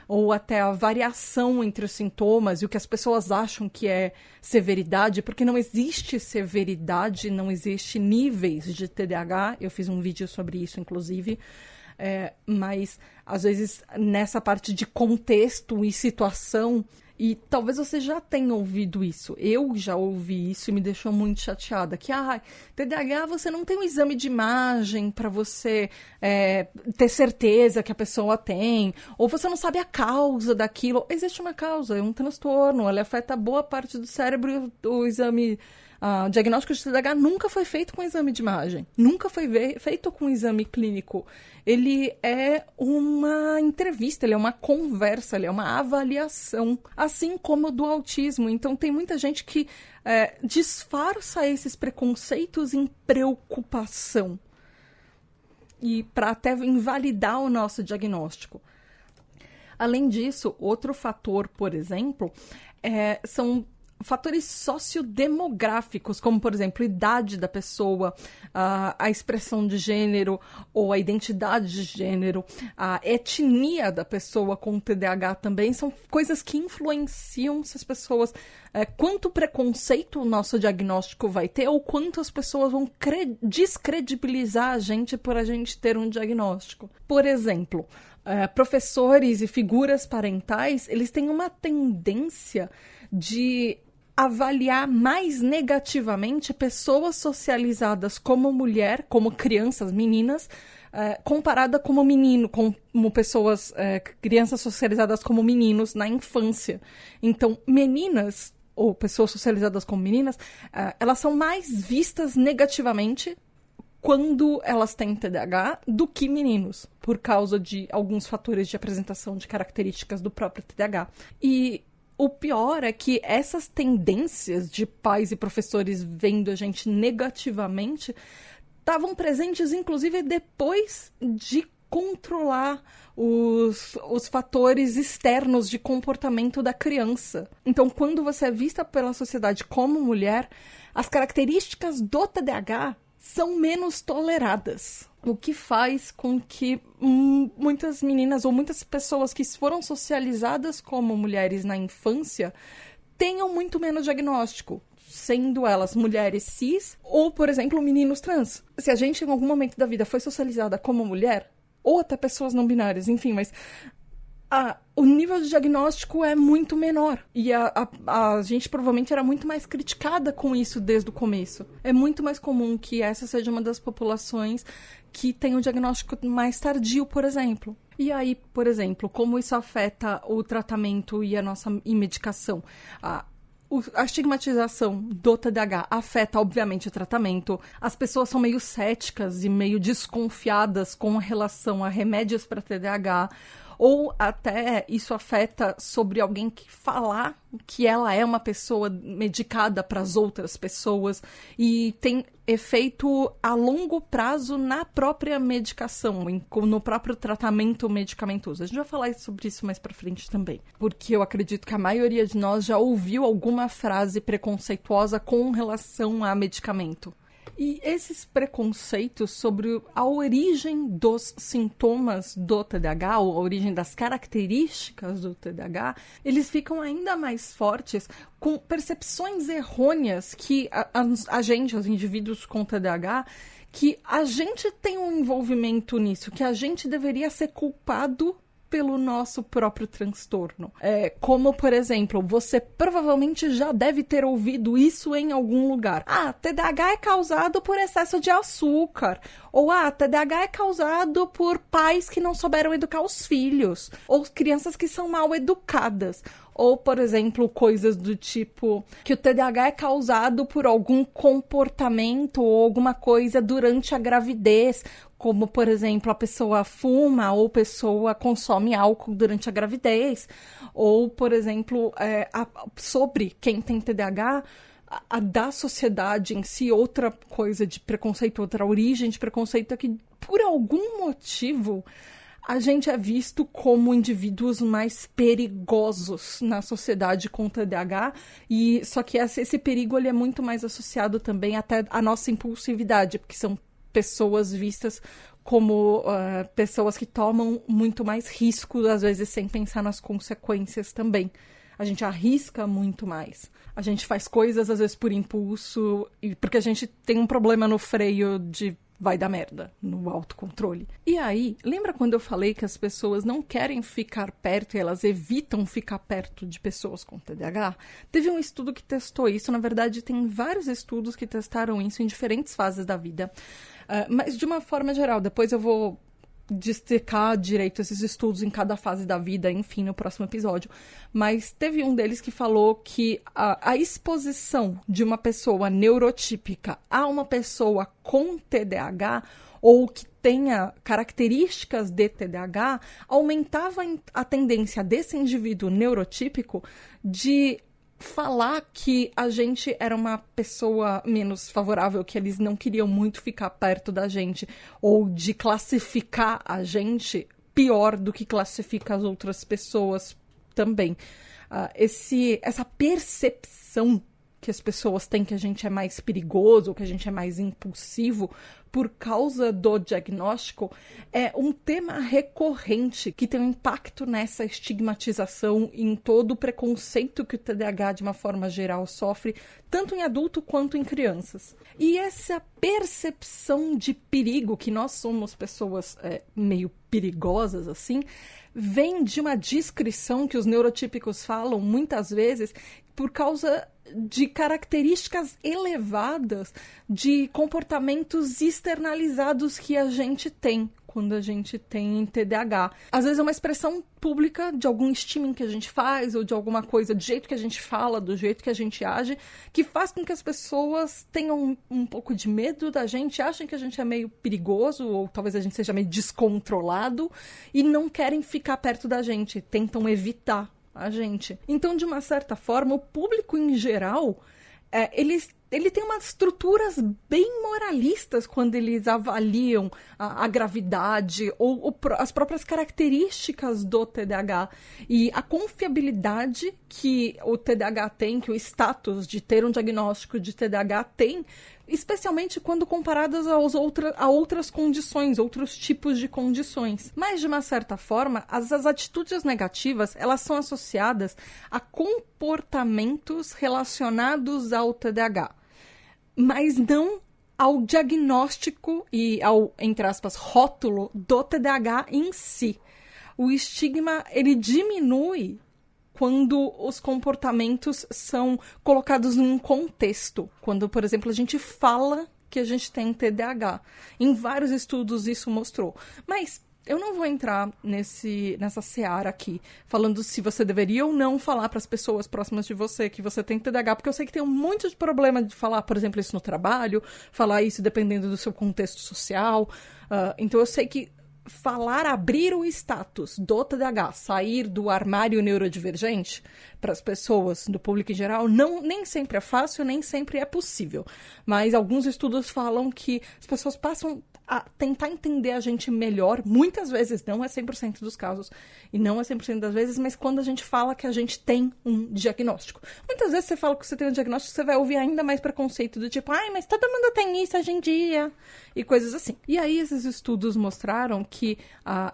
ou até a variação entre os sintomas e o que as pessoas acham que é severidade, porque não existe severidade, não existe níveis de TDAH, eu fiz um vídeo sobre isso, inclusive, mas às vezes nessa parte de contexto e situação. E talvez você já tenha ouvido isso. Eu já ouvi isso e me deixou muito chateada. Que, TDAH, você não tem um exame de imagem para você ter certeza que a pessoa tem. Ou você não sabe a causa daquilo. Existe uma causa, é um transtorno. Ele afeta boa parte do cérebro. O exame O diagnóstico de TDAH nunca foi feito com exame de imagem, nunca foi feito com exame clínico. Ele é uma entrevista, ele é uma conversa, ele é uma avaliação, assim como o do autismo. Então, tem muita gente que disfarça esses preconceitos em preocupação e para até invalidar o nosso diagnóstico. Além disso, outro fator, por exemplo, são fatores sociodemográficos, como, por exemplo, idade da pessoa, a expressão de gênero ou a identidade de gênero, a etnia da pessoa com TDAH também, são coisas que influenciam se as pessoas... quanto preconceito o nosso diagnóstico vai ter ou quanto as pessoas vão descredibilizar a gente por a gente ter um diagnóstico. Por exemplo, professores e figuras parentais, eles têm uma tendência de avaliar mais negativamente pessoas socializadas como mulher, como crianças, meninas, comparada como menino, como pessoas, crianças socializadas como meninos na infância. Então, meninas, ou pessoas socializadas como meninas, elas são mais vistas negativamente quando elas têm TDAH do que meninos, por causa de alguns fatores de apresentação de características do próprio TDAH. E o pior é que essas tendências de pais e professores vendo a gente negativamente estavam presentes, inclusive, depois de controlar os fatores externos de comportamento da criança. Então, quando você é vista pela sociedade como mulher, as características do TDAH são menos toleradas. O que faz com que muitas meninas ou muitas pessoas que foram socializadas como mulheres na infância tenham muito menos diagnóstico, sendo elas mulheres cis ou, por exemplo, meninos trans. Se a gente, em algum momento da vida, foi socializada como mulher, ou até pessoas não binárias, enfim, mas o nível de diagnóstico é muito menor. E a gente provavelmente era muito mais criticada com isso desde o começo. É muito mais comum que essa seja uma das populações que tem o diagnóstico mais tardio, por exemplo. E aí, por exemplo, como isso afeta o tratamento e a nossa medicação? A estigmatização do TDAH afeta, obviamente, o tratamento. As pessoas são meio céticas e meio desconfiadas com relação a remédios para TDAH. Ou até isso afeta sobre alguém que falar que ela é uma pessoa medicada para as outras pessoas e tem efeito a longo prazo na própria medicação, no próprio tratamento medicamentoso. A gente vai falar sobre isso mais para frente também, porque eu acredito que a maioria de nós já ouviu alguma frase preconceituosa com relação a medicamento. E esses preconceitos sobre a origem dos sintomas do TDAH, ou a origem das características do TDAH, eles ficam ainda mais fortes com percepções errôneas que a gente, os indivíduos com TDAH, que a gente tem um envolvimento nisso, que a gente deveria ser culpado pelo nosso próprio transtorno. Como, por exemplo, você provavelmente já deve ter ouvido isso em algum lugar. TDAH é causado por excesso de açúcar. Ou, TDAH é causado por pais que não souberam educar os filhos. Ou crianças que são mal educadas. Ou, por exemplo, coisas do tipo que o TDAH é causado por algum comportamento ou alguma coisa durante a gravidez, como, por exemplo, a pessoa fuma ou a pessoa consome álcool durante a gravidez. Ou, por exemplo, sobre quem tem TDAH, a da sociedade em si, outra coisa de preconceito, outra origem de preconceito é que, por algum motivo, a gente é visto como indivíduos mais perigosos na sociedade com TDAH, e só que esse perigo ele é muito mais associado também até à nossa impulsividade, porque são pessoas vistas como pessoas que tomam muito mais risco, às vezes sem pensar nas consequências também. A gente arrisca muito mais. A gente faz coisas, às vezes, por impulso, porque a gente tem um problema no freio de vai dar merda, no autocontrole. E aí, lembra quando eu falei que as pessoas não querem ficar perto e elas evitam ficar perto de pessoas com TDAH? Teve um estudo que testou isso, na verdade tem vários estudos que testaram isso em diferentes fases da vida. Mas de uma forma geral, depois eu vou dissecar direito esses estudos em cada fase da vida, enfim, no próximo episódio. Mas teve um deles que falou que a exposição de uma pessoa neurotípica a uma pessoa com TDAH ou que tenha características de TDAH aumentava a tendência desse indivíduo neurotípico de falar que a gente era uma pessoa menos favorável, que eles não queriam muito ficar perto da gente, ou de classificar a gente pior do que classifica as outras pessoas também. Essa percepção que as pessoas têm que a gente é mais perigoso, ou que a gente é mais impulsivo por causa do diagnóstico, é um tema recorrente que tem um impacto nessa estigmatização e em todo o preconceito que o TDAH, de uma forma geral, sofre, tanto em adulto quanto em crianças. E essa percepção de perigo, que nós somos pessoas meio perigosas, assim, vem de uma descrição que os neurotípicos falam muitas vezes por causa de características elevadas de comportamentos externalizados que a gente tem quando a gente tem TDAH. Às vezes é uma expressão pública de algum estímulo que a gente faz, ou de alguma coisa, do jeito que a gente fala, do jeito que a gente age, que faz com que as pessoas tenham um pouco de medo da gente, achem que a gente é meio perigoso, ou talvez a gente seja meio descontrolado, e não querem ficar perto da gente, tentam evitar a gente. Então, de uma certa forma, o público em geral, ele tem umas estruturas bem moralistas quando eles avaliam a gravidade ou as próprias características do TDAH. E a confiabilidade que o TDAH tem, que o status de ter um diagnóstico de TDAH tem, especialmente quando comparadas a outras condições, outros tipos de condições. Mas, de uma certa forma, as atitudes negativas, elas são associadas a comportamentos relacionados ao TDAH, mas não ao diagnóstico e ao, entre aspas, rótulo do TDAH em si. O estigma, ele diminui quando os comportamentos são colocados num contexto. Quando, por exemplo, a gente fala que a gente tem TDAH. Em vários estudos isso mostrou. Mas eu não vou entrar nessa seara aqui, falando se você deveria ou não falar para as pessoas próximas de você que você tem TDAH, porque eu sei que tem um monte de problema de falar, por exemplo, isso no trabalho, falar isso dependendo do seu contexto social. Então eu sei que abrir o status do TDAH, sair do armário neurodivergente para as pessoas, do público em geral, nem sempre é fácil, nem sempre é possível. Mas alguns estudos falam que as pessoas passam a tentar entender a gente melhor, muitas vezes, não é 100% dos casos, e não é 100% das vezes, mas quando a gente fala que a gente tem um diagnóstico. Muitas vezes você fala que você tem um diagnóstico, você vai ouvir ainda mais preconceito do tipo, mas todo mundo tem isso hoje em dia, e coisas assim. E aí esses estudos mostraram que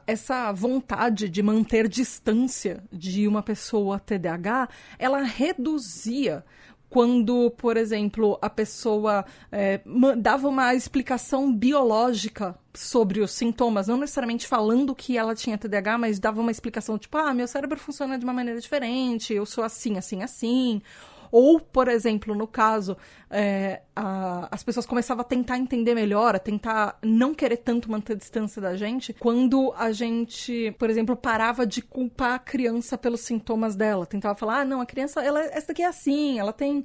essa vontade de manter distância de uma pessoa TDAH, ela reduzia quando, por exemplo, a pessoa dava uma explicação biológica sobre os sintomas, não necessariamente falando que ela tinha TDAH, mas dava uma explicação tipo, meu cérebro funciona de uma maneira diferente, eu sou assim, assim, assim. Ou, por exemplo, no caso, as pessoas começavam a tentar entender melhor, a tentar não querer tanto manter a distância da gente, quando a gente, por exemplo, parava de culpar a criança pelos sintomas dela. Tentava falar, não, a criança, essa daqui é assim, ela tem...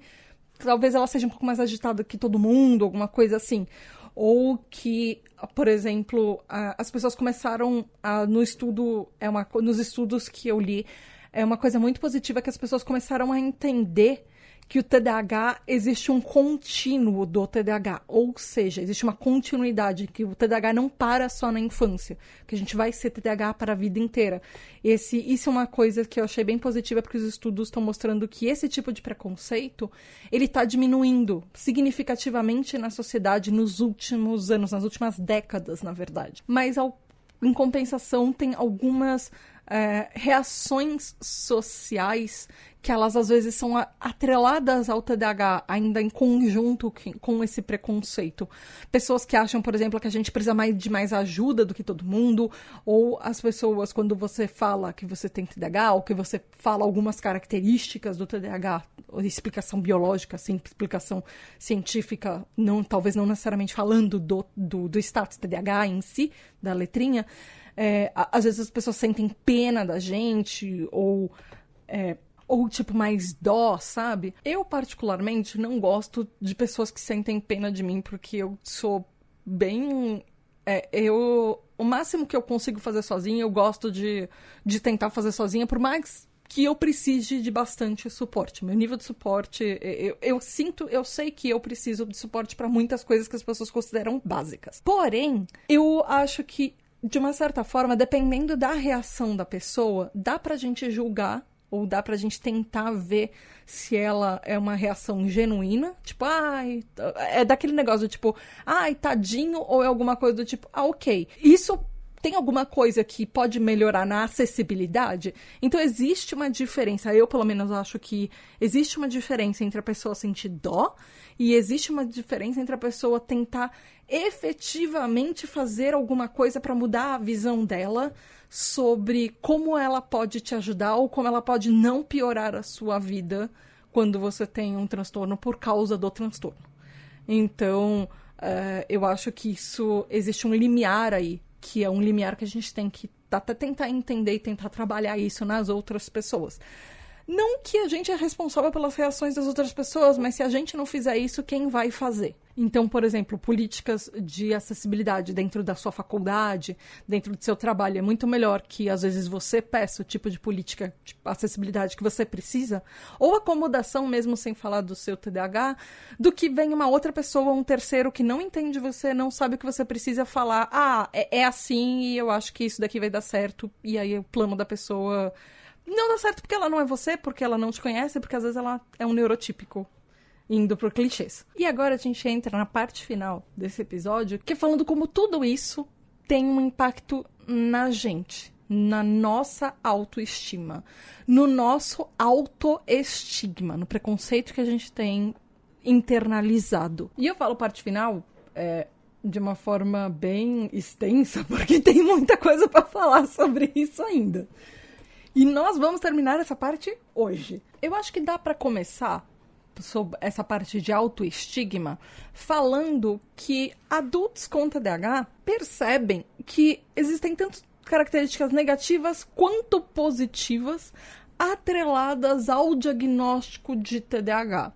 Talvez ela seja um pouco mais agitada que todo mundo, alguma coisa assim. Ou que, por exemplo, as pessoas começaram nos estudos que eu li, é uma coisa muito positiva que as pessoas começaram a entender que o TDAH, existe um contínuo do TDAH, ou seja, existe uma continuidade, que o TDAH não para só na infância, que a gente vai ser TDAH para a vida inteira. Isso é uma coisa que eu achei bem positiva, porque os estudos estão mostrando que esse tipo de preconceito, ele está diminuindo significativamente na sociedade nos últimos anos, nas últimas décadas, na verdade. Mas, em compensação, tem algumas reações sociais que elas às vezes são atreladas ao TDAH, ainda em conjunto com esse preconceito. Pessoas que acham, por exemplo, que a gente precisa de mais ajuda do que todo mundo, ou as pessoas, quando você fala que você tem TDAH, ou que você fala algumas características do TDAH, explicação biológica, assim, explicação científica, talvez não necessariamente falando do status TDAH em si, da letrinha, às vezes as pessoas sentem pena da gente, ou tipo, mais dó, sabe? Eu, particularmente, não gosto de pessoas que sentem pena de mim, porque eu sou bem... o máximo que eu consigo fazer sozinha, eu gosto de tentar fazer sozinha, por mais que eu precise de bastante suporte. Meu nível de suporte, eu sei que eu preciso de suporte para muitas coisas que as pessoas consideram básicas. Porém, eu acho que, de uma certa forma, dependendo da reação da pessoa, dá pra gente julgar, ou dá pra gente tentar ver se ela é uma reação genuína, tipo, é daquele negócio do tipo, tadinho, ou é alguma coisa do tipo, ok, isso tem alguma coisa que pode melhorar na acessibilidade? Então existe uma diferença, eu pelo menos acho que existe uma diferença entre a pessoa sentir dó e existe uma diferença entre a pessoa tentar efetivamente fazer alguma coisa para mudar a visão dela sobre como ela pode te ajudar ou como ela pode não piorar a sua vida quando você tem um transtorno por causa do transtorno. Então, eu acho que existe um limiar aí, que é um limiar que a gente tem que até tentar entender e tentar trabalhar isso nas outras pessoas. Não que a gente é responsável pelas reações das outras pessoas, mas se a gente não fizer isso, quem vai fazer? Então, por exemplo, políticas de acessibilidade dentro da sua faculdade, dentro do seu trabalho, é muito melhor que, às vezes, você peça o tipo de política de acessibilidade que você precisa, ou acomodação mesmo sem falar do seu TDAH, do que vem uma outra pessoa, um terceiro que não entende você, não sabe o que você precisa falar, é assim e eu acho que isso daqui vai dar certo, e aí o plano da pessoa não dá certo porque ela não é você, porque ela não te conhece, porque às vezes ela é um neurotípico indo por clichês. E agora a gente entra na parte final desse episódio, que é falando como tudo isso tem um impacto na gente, na nossa autoestima, no nosso autoestigma, no preconceito que a gente tem internalizado. E eu falo parte final de uma forma bem extensa, porque tem muita coisa para falar sobre isso ainda. E nós vamos terminar essa parte hoje. Eu acho que dá para começar sobre essa parte de autoestigma falando que adultos com TDAH percebem que existem tanto características negativas quanto positivas atreladas ao diagnóstico de TDAH.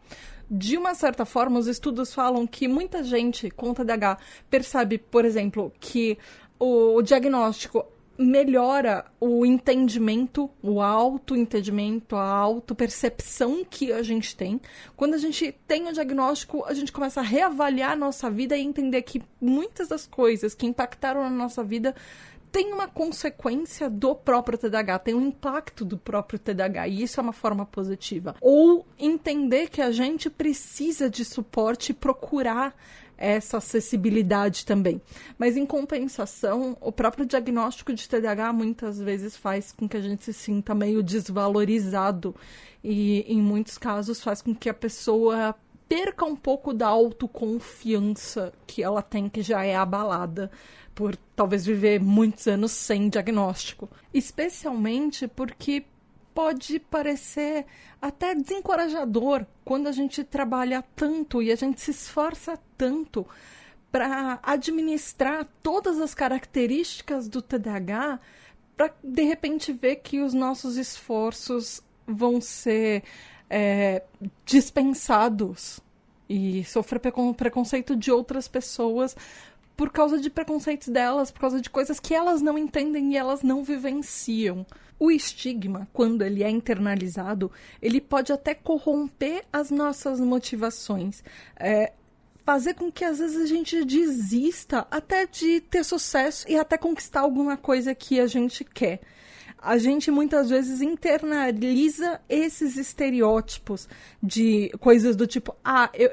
De uma certa forma, os estudos falam que muita gente com TDAH percebe, por exemplo, que o diagnóstico melhora o entendimento, o autoentendimento, a autopercepção que a gente tem. Quando a gente tem o diagnóstico, a gente começa a reavaliar a nossa vida e entender que muitas das coisas que impactaram na nossa vida tem uma consequência do próprio TDAH, tem um impacto do próprio TDAH, e isso é uma forma positiva. Ou entender que a gente precisa de suporte e procurar essa acessibilidade também. Mas, em compensação, o próprio diagnóstico de TDAH muitas vezes faz com que a gente se sinta meio desvalorizado e, em muitos casos, faz com que a pessoa perca um pouco da autoconfiança que ela tem, que já é abalada por talvez viver muitos anos sem diagnóstico. Especialmente porque pode parecer até desencorajador quando a gente trabalha tanto e a gente se esforça tanto para administrar todas as características do TDAH, para de repente ver que os nossos esforços vão ser dispensados e sofrer preconceito de outras pessoas por causa de preconceitos delas, por causa de coisas que elas não entendem e elas não vivenciam. O estigma, quando ele é internalizado, ele pode até corromper as nossas motivações. fazer com que às vezes a gente desista até de ter sucesso e até conquistar alguma coisa que a gente quer. A gente muitas vezes internaliza esses estereótipos de coisas do tipo,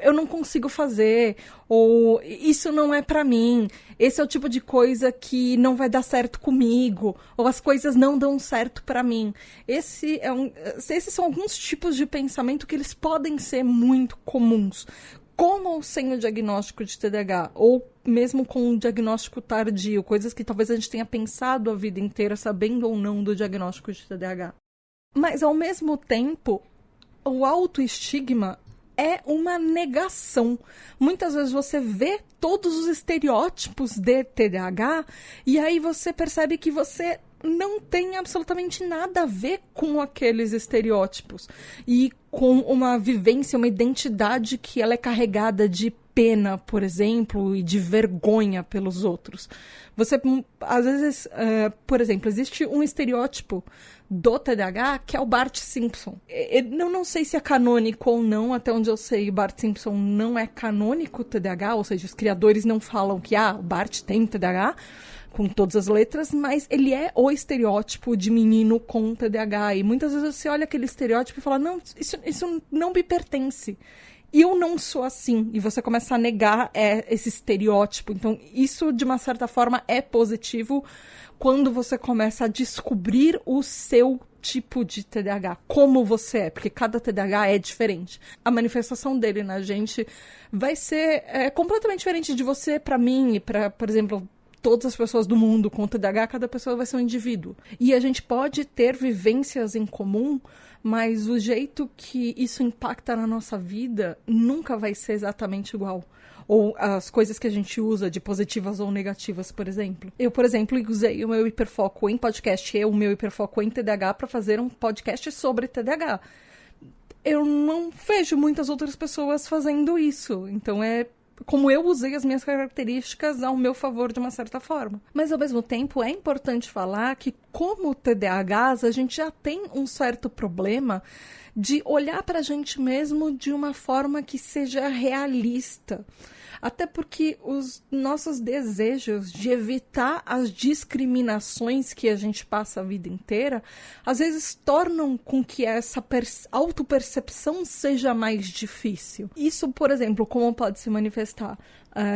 eu não consigo fazer, ou isso não é pra mim, esse é o tipo de coisa que não vai dar certo comigo, ou as coisas não dão certo pra mim. Esses são alguns tipos de pensamento que eles podem ser muito comuns, com ou sem o diagnóstico de TDAH, ou mesmo com um diagnóstico tardio, coisas que talvez a gente tenha pensado a vida inteira, sabendo ou não do diagnóstico de TDAH. Mas, ao mesmo tempo, o autoestigma é uma negação. Muitas vezes você vê todos os estereótipos de TDAH e aí você percebe que você não tem absolutamente nada a ver com aqueles estereótipos e com uma vivência, uma identidade que ela é carregada de pena, por exemplo, e de vergonha pelos outros. Você, às vezes, por exemplo, existe um estereótipo do TDAH que é o Bart Simpson. Eu não sei se é canônico ou não, até onde eu sei, Bart Simpson não é canônico TDAH, ou seja, os criadores não falam que o Bart tem TDAH, com todas as letras, mas ele é o estereótipo de menino com TDAH. E muitas vezes você olha aquele estereótipo e fala, não, isso não me pertence. E eu não sou assim. E você começa a negar esse estereótipo. Então, isso, de uma certa forma, é positivo quando você começa a descobrir o seu tipo de TDAH, como você é, porque cada TDAH é diferente. A manifestação dele na gente vai ser completamente diferente de você para mim e para, por exemplo, todas as pessoas do mundo com TDAH, cada pessoa vai ser um indivíduo. E a gente pode ter vivências em comum, mas o jeito que isso impacta na nossa vida nunca vai ser exatamente igual. Ou as coisas que a gente usa de positivas ou negativas, por exemplo. Eu, por exemplo, usei o meu hiperfoco em podcast e o meu hiperfoco em TDAH para fazer um podcast sobre TDAH. Eu não vejo muitas outras pessoas fazendo isso. Então como eu usei as minhas características ao meu favor de uma certa forma. Mas, ao mesmo tempo, é importante falar que, como TDAHs, a gente já tem um certo problema de olhar para a gente mesmo de uma forma que seja realista. Até porque os nossos desejos de evitar as discriminações que a gente passa a vida inteira, às vezes tornam com que essa autopercepção seja mais difícil. Isso, por exemplo, como pode se manifestar?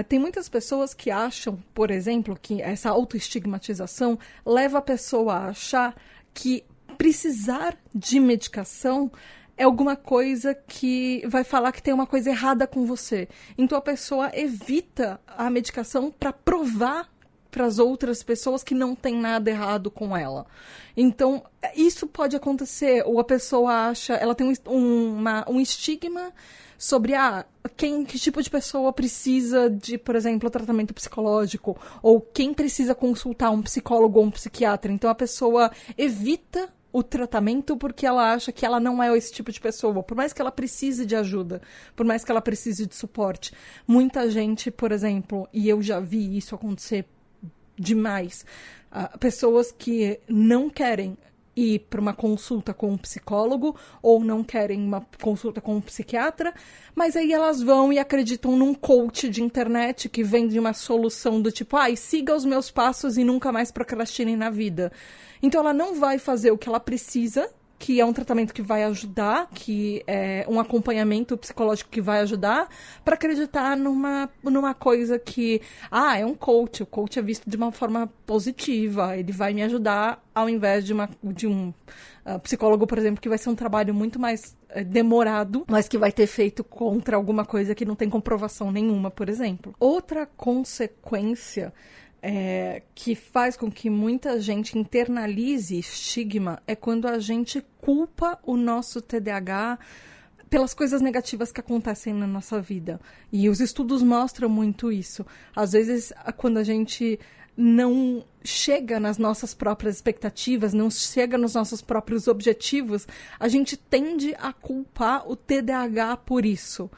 Tem muitas pessoas que acham, por exemplo, que essa autoestigmatização leva a pessoa a achar que precisar de medicação é alguma coisa que vai falar que tem uma coisa errada com você. Então a pessoa evita a medicação para provar para as outras pessoas que não tem nada errado com ela. Então, isso pode acontecer. Ou a pessoa acha, ela tem um estigma sobre que tipo de pessoa precisa de, por exemplo, tratamento psicológico, ou quem precisa consultar um psicólogo ou um psiquiatra. Então a pessoa evita o tratamento porque ela acha que ela não é esse tipo de pessoa, por mais que ela precise de ajuda, por mais que ela precise de suporte. Muita gente, por exemplo, e eu já vi isso acontecer demais, pessoas que não querem ir para uma consulta com um psicólogo ou não querem uma consulta com um psiquiatra, mas aí elas vão e acreditam num coach de internet que vende uma solução do tipo, siga os meus passos e nunca mais procrastine na vida. Então ela não vai fazer o que ela precisa, que é um tratamento que vai ajudar, que é um acompanhamento psicológico que vai ajudar, para acreditar numa coisa que, é um coach, o coach é visto de uma forma positiva, ele vai me ajudar, ao invés de um psicólogo, por exemplo, que vai ser um trabalho muito mais demorado, mas que vai ter feito contra alguma coisa que não tem comprovação nenhuma, por exemplo. Outra consequência que faz com que muita gente internalize estigma é quando a gente culpa o nosso TDAH pelas coisas negativas que acontecem na nossa vida. E os estudos mostram muito isso. Às vezes, quando a gente não chega nas nossas próprias expectativas, não chega nos nossos próprios objetivos, a gente tende a culpar o TDAH por isso.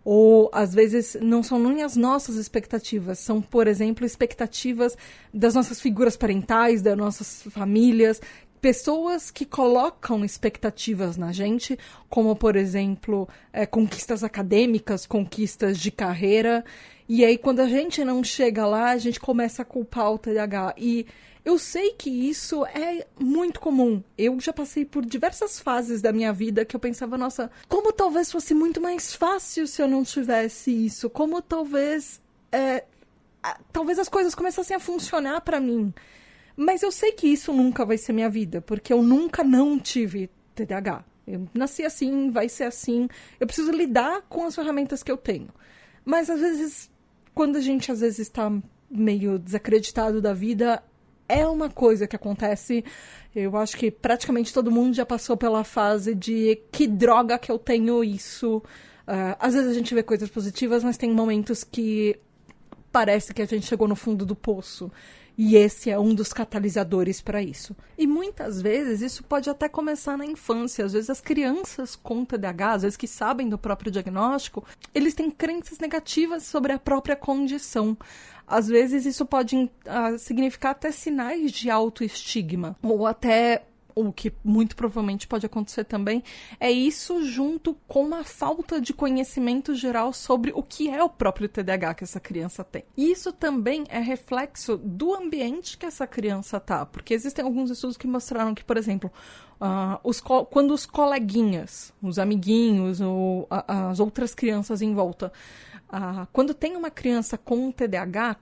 Ou, às vezes, não são nem as nossas expectativas, são, por exemplo, expectativas das nossas figuras parentais, das nossas famílias, pessoas que colocam expectativas na gente, como, por exemplo, conquistas acadêmicas, conquistas de carreira. E aí, quando a gente não chega lá, a gente começa a culpar o TDAH. E eu sei que isso é muito comum. Eu já passei por diversas fases da minha vida que eu pensava, nossa, como talvez fosse muito mais fácil se eu não tivesse isso. Como talvez as coisas começassem a funcionar pra mim. Mas eu sei que isso nunca vai ser minha vida, porque eu nunca não tive TDAH. Eu nasci assim, vai ser assim. Eu preciso lidar com as ferramentas que eu tenho. Mas às vezes, quando a gente às vezes está meio desacreditado da vida, é uma coisa que acontece. Eu acho que praticamente todo mundo já passou pela fase de que droga que eu tenho isso. Às vezes a gente vê coisas positivas, mas tem momentos que parece que a gente chegou no fundo do poço. E esse é um dos catalisadores para isso. E muitas vezes isso pode até começar na infância. Às vezes as crianças com TDAH, às vezes que sabem do próprio diagnóstico, eles têm crenças negativas sobre a própria condição. Às vezes isso pode significar até sinais de autoestigma. Ou até, o que muito provavelmente pode acontecer também, é isso junto com uma falta de conhecimento geral sobre o que é o próprio TDAH que essa criança tem. E isso também é reflexo do ambiente que essa criança tá. Porque existem alguns estudos que mostraram que, por exemplo, quando os coleguinhas, os amiguinhos ou as outras crianças em volta, quando tem uma criança com TDAH,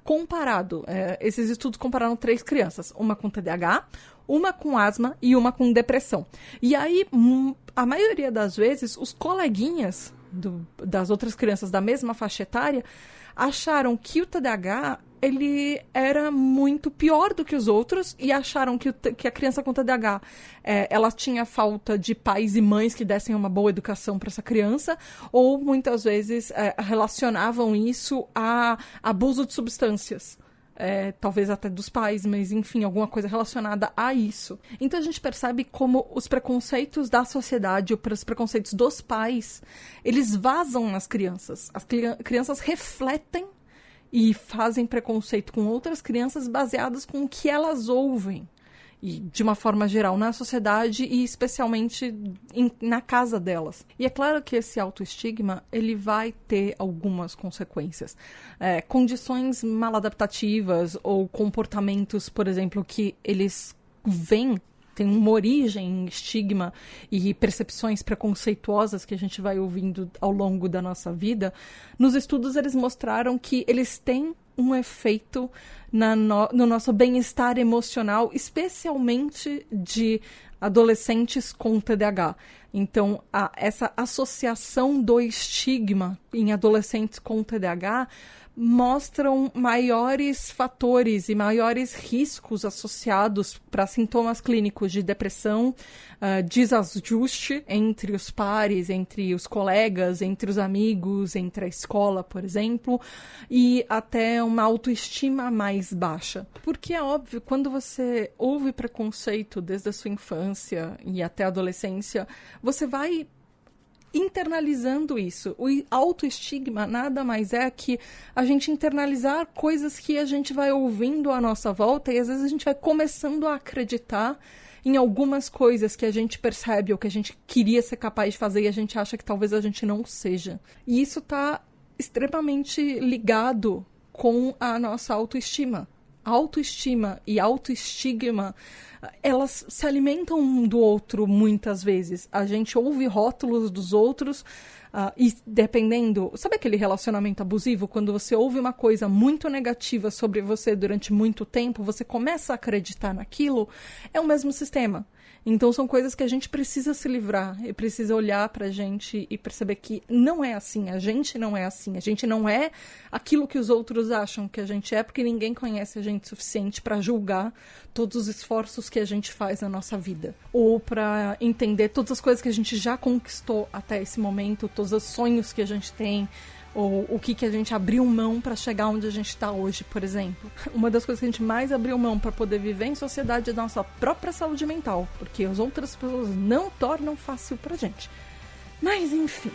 esses estudos compararam 3 crianças, uma com TDAH, uma com asma e uma com depressão. E aí, a maioria das vezes, os coleguinhas das outras crianças da mesma faixa etária acharam que o TDAH ele era muito pior do que os outros e acharam que a criança com TDAH ela tinha falta de pais e mães que dessem uma boa educação para essa criança, ou muitas vezes relacionavam isso a abuso de substâncias. Talvez até dos pais, mas enfim, alguma coisa relacionada a isso. Então a gente percebe como os preconceitos da sociedade, os preconceitos dos pais, eles vazam nas crianças. As crianças refletem e fazem preconceito com outras crianças baseadas com o que elas ouvem. E, de uma forma geral, na sociedade e especialmente na casa delas. E é claro que esse autoestigma, ele vai ter algumas consequências. Condições maladaptativas ou comportamentos, por exemplo, que eles tem uma origem em estigma e percepções preconceituosas que a gente vai ouvindo ao longo da nossa vida. Nos estudos, eles mostraram que eles têm um efeito no nosso bem-estar emocional, especialmente de adolescentes com TDAH. Então, essa associação do estigma em adolescentes com TDAH mostram maiores fatores e maiores riscos associados para sintomas clínicos de depressão, desajuste entre os pares, entre os colegas, entre os amigos, entre a escola, por exemplo, e até uma autoestima mais baixa. Porque é óbvio, quando você ouve preconceito desde a sua infância e até a adolescência, você vai internalizando isso. O autoestigma nada mais é que a gente internalizar coisas que a gente vai ouvindo à nossa volta e às vezes a gente vai começando a acreditar em algumas coisas que a gente percebe ou que a gente queria ser capaz de fazer e a gente acha que talvez a gente não seja. E isso está extremamente ligado com a nossa autoestima. Autoestima e autoestigma, elas se alimentam um do outro muitas vezes. A gente ouve rótulos dos outros e dependendo... Sabe aquele relacionamento abusivo? Quando você ouve uma coisa muito negativa sobre você durante muito tempo, você começa a acreditar naquilo, é o mesmo sistema. Então são coisas que a gente precisa se livrar e precisa olhar pra gente e perceber que não é assim, a gente não é assim, a gente não é aquilo que os outros acham que a gente é, porque ninguém conhece a gente o suficiente pra julgar todos os esforços que a gente faz na nossa vida, ou pra entender todas as coisas que a gente já conquistou até esse momento, todos os sonhos que a gente tem, ou o que a gente abriu mão para chegar onde a gente está hoje, por exemplo. Uma das coisas que a gente mais abriu mão para poder viver em sociedade é a nossa própria saúde mental, porque as outras pessoas não tornam fácil pra gente. Mas, enfim...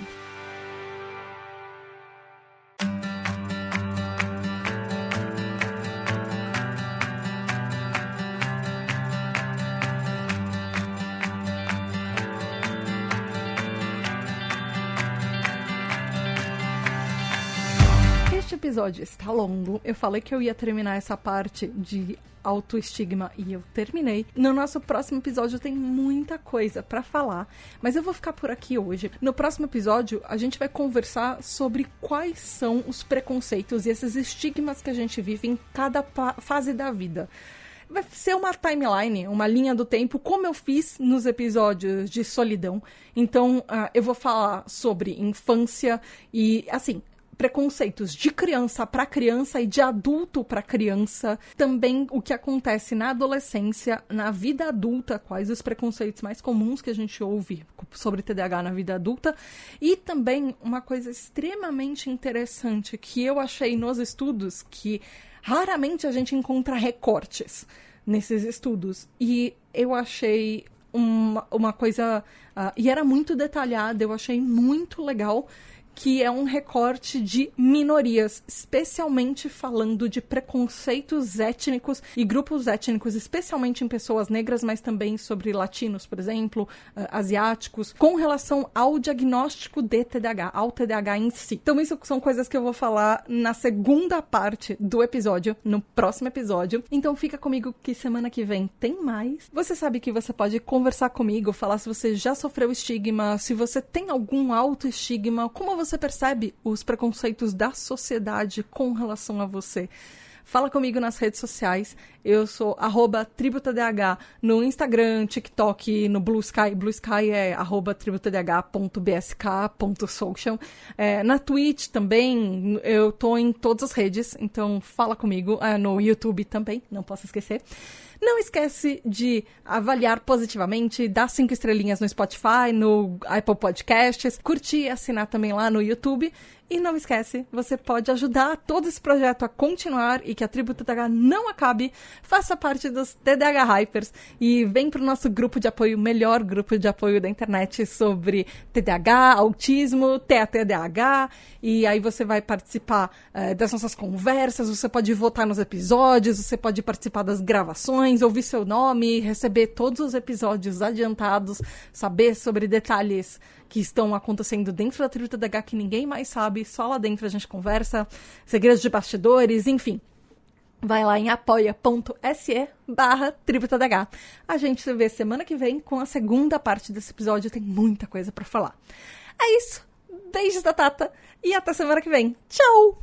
episódio está longo. Eu falei que eu ia terminar essa parte de autoestigma e eu terminei. No nosso próximo episódio tem muita coisa pra falar, mas eu vou ficar por aqui hoje. No próximo episódio, a gente vai conversar sobre quais são os preconceitos e esses estigmas que a gente vive em cada fase da vida. Vai ser uma timeline, uma linha do tempo, como eu fiz nos episódios de solidão. Então, eu vou falar sobre infância e, assim, preconceitos de criança para criança e de adulto para criança. Também o que acontece na adolescência, na vida adulta, quais os preconceitos mais comuns que a gente ouve sobre TDAH na vida adulta. E também uma coisa extremamente interessante que eu achei nos estudos, que raramente a gente encontra recortes nesses estudos. E eu achei uma coisa... e era muito detalhada, eu achei muito legal, que é um recorte de minorias, especialmente falando de preconceitos étnicos e grupos étnicos, especialmente em pessoas negras, mas também sobre latinos, por exemplo, asiáticos, com relação ao diagnóstico de TDAH, ao TDAH em si. Então isso são coisas que eu vou falar na segunda parte do episódio, no próximo episódio. Então fica comigo que semana que vem tem mais. Você sabe que você pode conversar comigo, falar se você já sofreu estigma, se você tem algum autoestigma, como você percebe os preconceitos da sociedade com relação a você. Fala comigo nas redes sociais. Eu sou @tributadh no Instagram, TikTok, no Blue Sky. Blue Sky é @tributadh.bsk.social. Na Twitch também, eu tô em todas as redes, então fala comigo. No YouTube também, não posso esquecer. Não esquece de avaliar positivamente, dar 5 estrelinhas no Spotify, no Apple Podcasts, curtir e assinar também lá no YouTube. E não esquece, você pode ajudar todo esse projeto a continuar e que a Tribo TDAH não acabe. Faça parte dos TDAH Hypers e vem para o nosso grupo de apoio, melhor grupo de apoio da internet sobre TDAH, autismo, TDAH. E aí você vai participar das nossas conversas, você pode votar nos episódios, você pode participar das gravações, ouvir seu nome, receber todos os episódios adiantados, saber sobre detalhes que estão acontecendo dentro da Tribo TDAH que ninguém mais sabe, só lá dentro a gente conversa, segredos de bastidores, enfim. Vai lá em apoia.se/Tribo TDAH. A gente se vê semana que vem com a segunda parte desse episódio, tem muita coisa pra falar. É isso, beijos da Tata e até semana que vem. Tchau!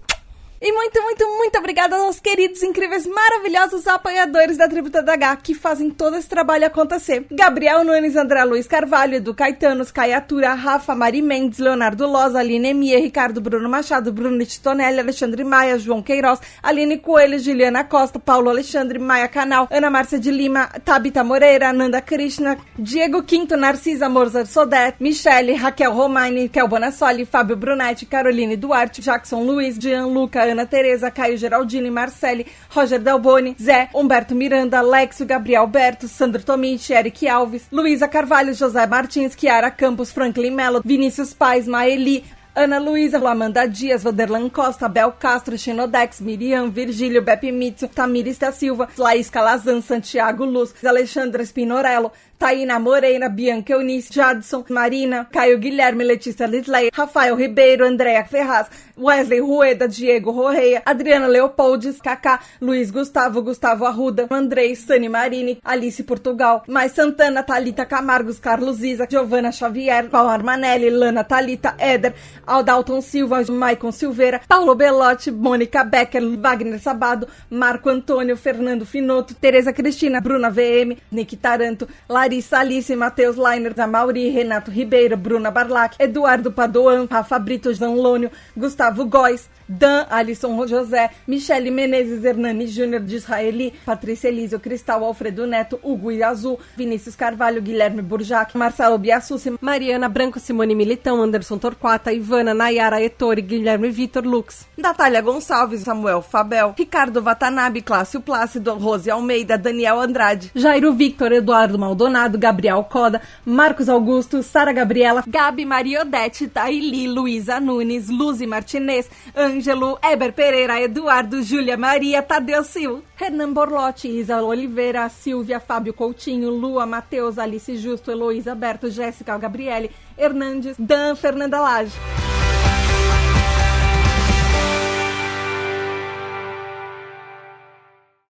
E muito, muito, muito obrigada aos queridos, incríveis, maravilhosos apoiadores da Tribo TDAH que fazem todo esse trabalho acontecer. Gabriel Nunes, André Luiz Carvalho, Edu Caetanos, Caiatura, Rafa, Mari Mendes, Leonardo Loza, Aline Emia, Ricardo Bruno Machado, Bruno Titonelli, Alexandre Maia, João Queiroz, Aline Coelho, Juliana Costa, Paulo Alexandre, Maia Canal, Ana Márcia de Lima, Tabita Moreira, Ananda Krishna, Diego Quinto, Narcisa Morzar Sodet, Michele, Raquel Romaini, Kel Bonassoli, Fábio Brunetti, Caroline Duarte, Jackson Luiz, Gianluca, Ana Tereza, Caio Geraldini, Marcele, Roger Delboni, Zé, Humberto Miranda, Alexio, Gabriel Berto, Sandro Tomici, Eric Alves, Luísa Carvalho, José Martins, Kiara Campos, Franklin Mello, Vinícius Paz, Maeli, Ana Luísa, Amanda Dias, Vanderlan Costa, Bel Castro, Xenodex, Miriam, Virgílio, Beppe Mitsu, Tamires da Silva, Laís Calazan, Santiago Luz, Alexandra Spinorello, Taína Moreira, Bianca Eunice, Jadson, Marina, Caio Guilherme, Letícia Lisley, Rafael Ribeiro, Andréa Ferraz, Wesley Rueda, Diego Roreia, Adriana Leopoldes, Kaká, Luiz Gustavo, Gustavo Arruda, Andrei, Sani Marini, Alice Portugal, Mais Santana, Thalita Camargos, Carlos Isa, Giovana Xavier, Paulo Armanelli, Lana Thalita, Éder, Aldalton Silva, Maicon Silveira, Paulo Belotti, Mônica Becker, Wagner Sabado, Marco Antônio, Fernando Finotto, Tereza Cristina, Bruna VM, Nick Taranto, Larissa Alice, Matheus Leiner, Amauri, Renato Ribeiro, Bruna Barlac, Eduardo Padoan, Rafa Brito, Zanlônio, Gustavo Góes, Dan, Alisson José, Michele Menezes, Hernani Júnior de Israeli, Patrícia Elísio, Cristal, Alfredo Neto, Hugo Iazu, Vinícius Carvalho, Guilherme Burjac, Marcelo Biassucci, Mariana Branco, Simone Militão, Anderson Torquata, Ivana, Nayara Ettore, Guilherme Vitor Lux, Natália Gonçalves, Samuel Fabel, Ricardo Watanabe, Clássio Plácido, Rose Almeida, Daniel Andrade, Jairo Victor, Eduardo Maldonado, Gabriel Coda, Marcos Augusto, Sara Gabriela, Gabi Maria Odete, Taili, Luísa Nunes, Luzi Martinez, Ângelo, Eber Pereira, Eduardo, Júlia Maria, Tadeu Sil, Renan Borlotti, Isa Oliveira, Silvia, Fábio Coutinho, Lua, Matheus, Alice Justo, Heloísa Berto, Jéssica Gabriele, Hernandes, Dan, Fernanda Lage.